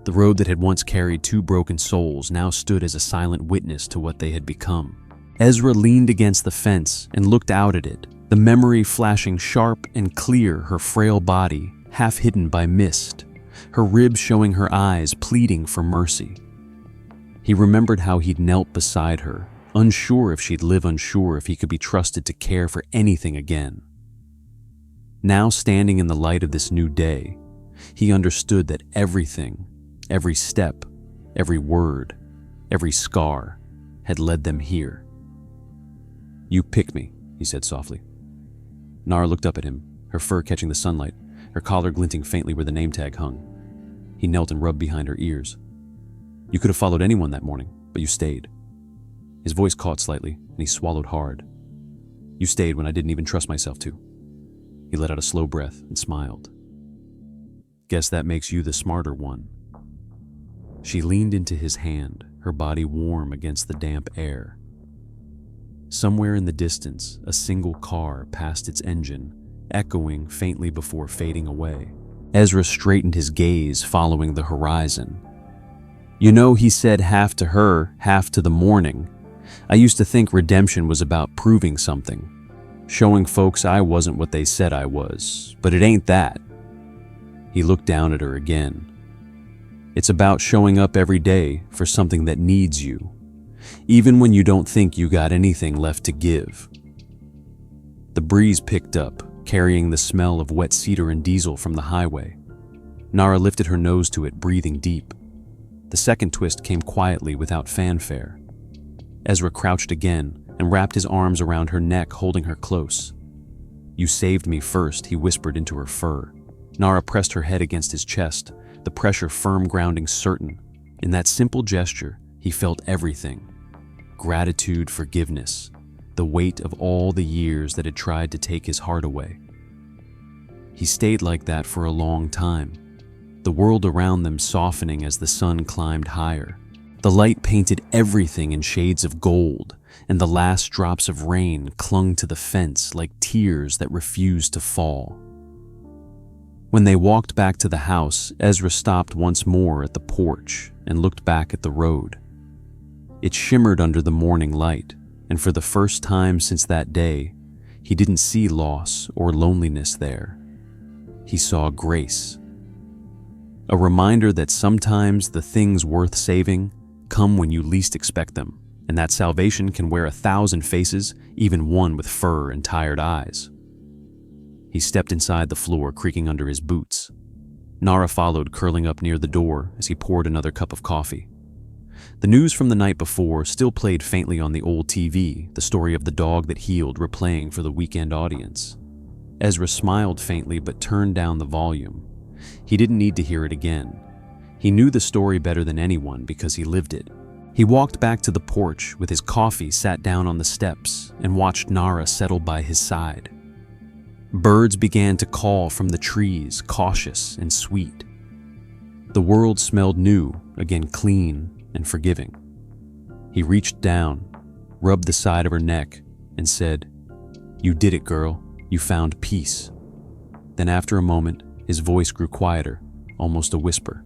The road that had once carried two broken souls now stood as a silent witness to what they had become. Ezra leaned against the fence and looked out at it, the memory flashing sharp and clear, her frail body half hidden by mist, her ribs showing her eyes pleading for mercy. He remembered how he'd knelt beside her, unsure if she'd live, unsure if he could be trusted to care for anything again. Now, standing in the light of this new day, he understood that everything, every step, every word, every scar had led them here. "You pick me," he said softly. Nara looked up at him, her fur catching the sunlight, her collar glinting faintly where the name tag hung. He knelt and rubbed behind her ears. "You could have followed anyone that morning, but you stayed." His voice caught slightly, and he swallowed hard. "You stayed when I didn't even trust myself to." He let out a slow breath and smiled. "Guess that makes you the smarter one." She leaned into his hand, her body warm against the damp air. Somewhere in the distance, a single car passed its engine, echoing faintly before fading away. Ezra straightened his gaze, following the horizon. "You know, he said half to her, half to the morning. I used to think redemption was about proving something, showing folks I wasn't what they said I was, but it ain't that." He looked down at her again. "It's about showing up every day for something that needs you, even when you don't think you got anything left to give." The breeze picked up, carrying the smell of wet cedar and diesel from the highway. Nara lifted her nose to it, breathing deep. The second twist came quietly, without fanfare. Ezra crouched again and wrapped his arms around her neck, holding her close. "You saved me first," he whispered into her fur. Nara pressed her head against his chest, the pressure firm, grounding, certain. In that simple gesture, he felt everything. Gratitude, forgiveness, the weight of all the years that had tried to take his heart away. He stayed like that for a long time, the world around them softening as the sun climbed higher. The light painted everything in shades of gold, and the last drops of rain clung to the fence like tears that refused to fall. When they walked back to the house, Ezra stopped once more at the porch and looked back at the road. It shimmered under the morning light, and for the first time since that day, he didn't see loss or loneliness there. He saw grace. A reminder that sometimes the things worth saving come when you least expect them, and that salvation can wear 1,000 faces, even one with fur and tired eyes. He stepped inside, the floor creaking under his boots. Nara followed, curling up near the door as he poured another cup of coffee. The news from the night before still played faintly on the old TV, the story of the dog that healed replaying for the weekend audience. Ezra smiled faintly but turned down the volume. He didn't need to hear it again. He knew the story better than anyone because he lived it. He walked back to the porch with his coffee, sat down on the steps, and watched Nara settle by his side. Birds began to call from the trees, cautious and sweet. The world smelled new, again clean and forgiving. He reached down, rubbed the side of her neck, and said, "You did it, girl. You found peace." Then after a moment, his voice grew quieter, almost a whisper.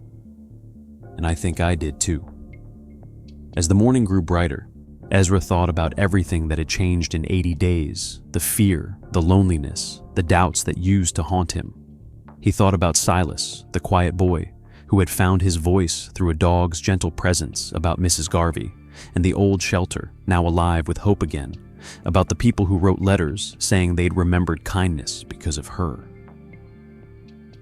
"And I think I did too." As the morning grew brighter, Ezra thought about everything that had changed in 80 days, the fear, the loneliness, the doubts that used to haunt him. He thought about Silas, the quiet boy, who had found his voice through a dog's gentle presence, about Mrs. Garvey, and the old shelter, now alive with hope again, about the people who wrote letters saying they'd remembered kindness because of her.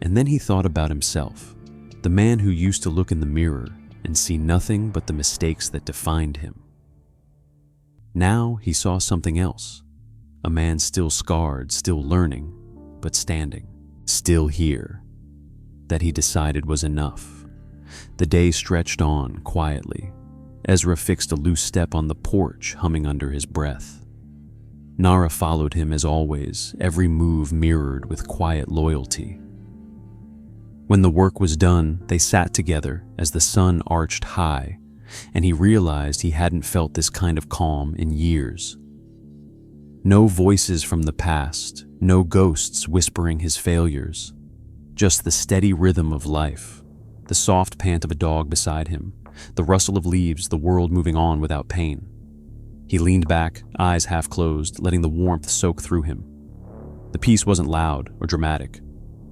And then he thought about himself, the man who used to look in the mirror and see nothing but the mistakes that defined him. Now he saw something else, a man still scarred, still learning, but standing, still here. That he decided was enough. The day stretched on quietly. Ezra fixed a loose step on the porch, humming under his breath. Nara followed him as always, every move mirrored with quiet loyalty. When the work was done, they sat together as the sun arched high, and he realized he hadn't felt this kind of calm in years. No voices from the past, no ghosts whispering his failures, just the steady rhythm of life, the soft pant of a dog beside him, the rustle of leaves, the world moving on without pain. He leaned back, eyes half closed, letting the warmth soak through him. The peace wasn't loud or dramatic.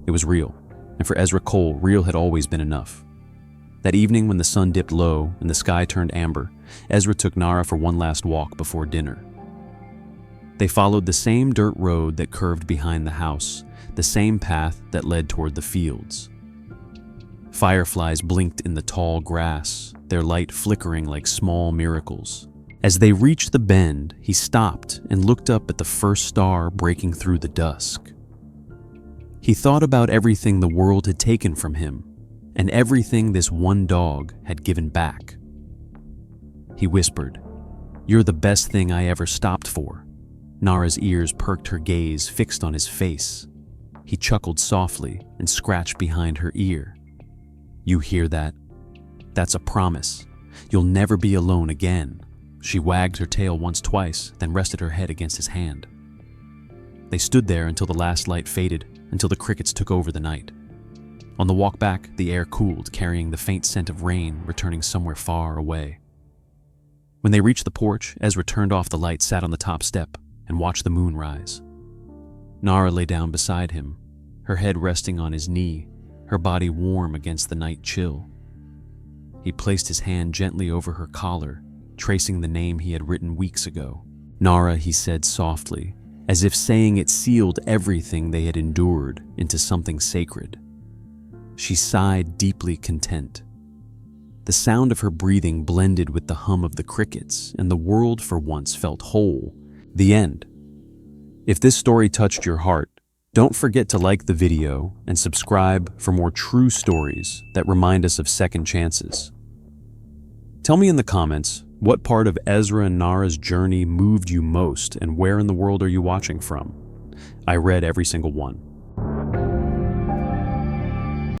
It was real, and for Ezra Cole, real had always been enough. That evening when the sun dipped low and the sky turned amber, Ezra took Nara for one last walk before dinner. They followed the same dirt road that curved behind the house, the same path that led toward the fields. Fireflies blinked in the tall grass, their light flickering like small miracles. As they reached the bend, he stopped and looked up at the first star breaking through the dusk. He thought about everything the world had taken from him, and everything this one dog had given back. He whispered, "You're the best thing I ever stopped for." Nara's ears perked, her gaze fixed on his face. He chuckled softly and scratched behind her ear. "You hear that? That's a promise. You'll never be alone again." She wagged her tail once, twice, then rested her head against his hand. They stood there until the last light faded, until the crickets took over the night. On the walk back, the air cooled, carrying the faint scent of rain returning somewhere far away. When they reached the porch, Ezra turned off the light, sat on the top step, and watched the moon rise. Nara lay down beside him, her head resting on his knee, her body warm against the night chill. He placed his hand gently over her collar, tracing the name he had written weeks ago. "Nara," he said softly, as if saying it sealed everything they had endured into something sacred. She sighed, deeply content. The sound of her breathing blended with the hum of the crickets, and the world for once felt whole. The end. If this story touched your heart, don't forget to like the video and subscribe for more true stories that remind us of second chances. Tell me in the comments, what part of Ezra and Nara's journey moved you most, and where in the world are you watching from? I read every single one.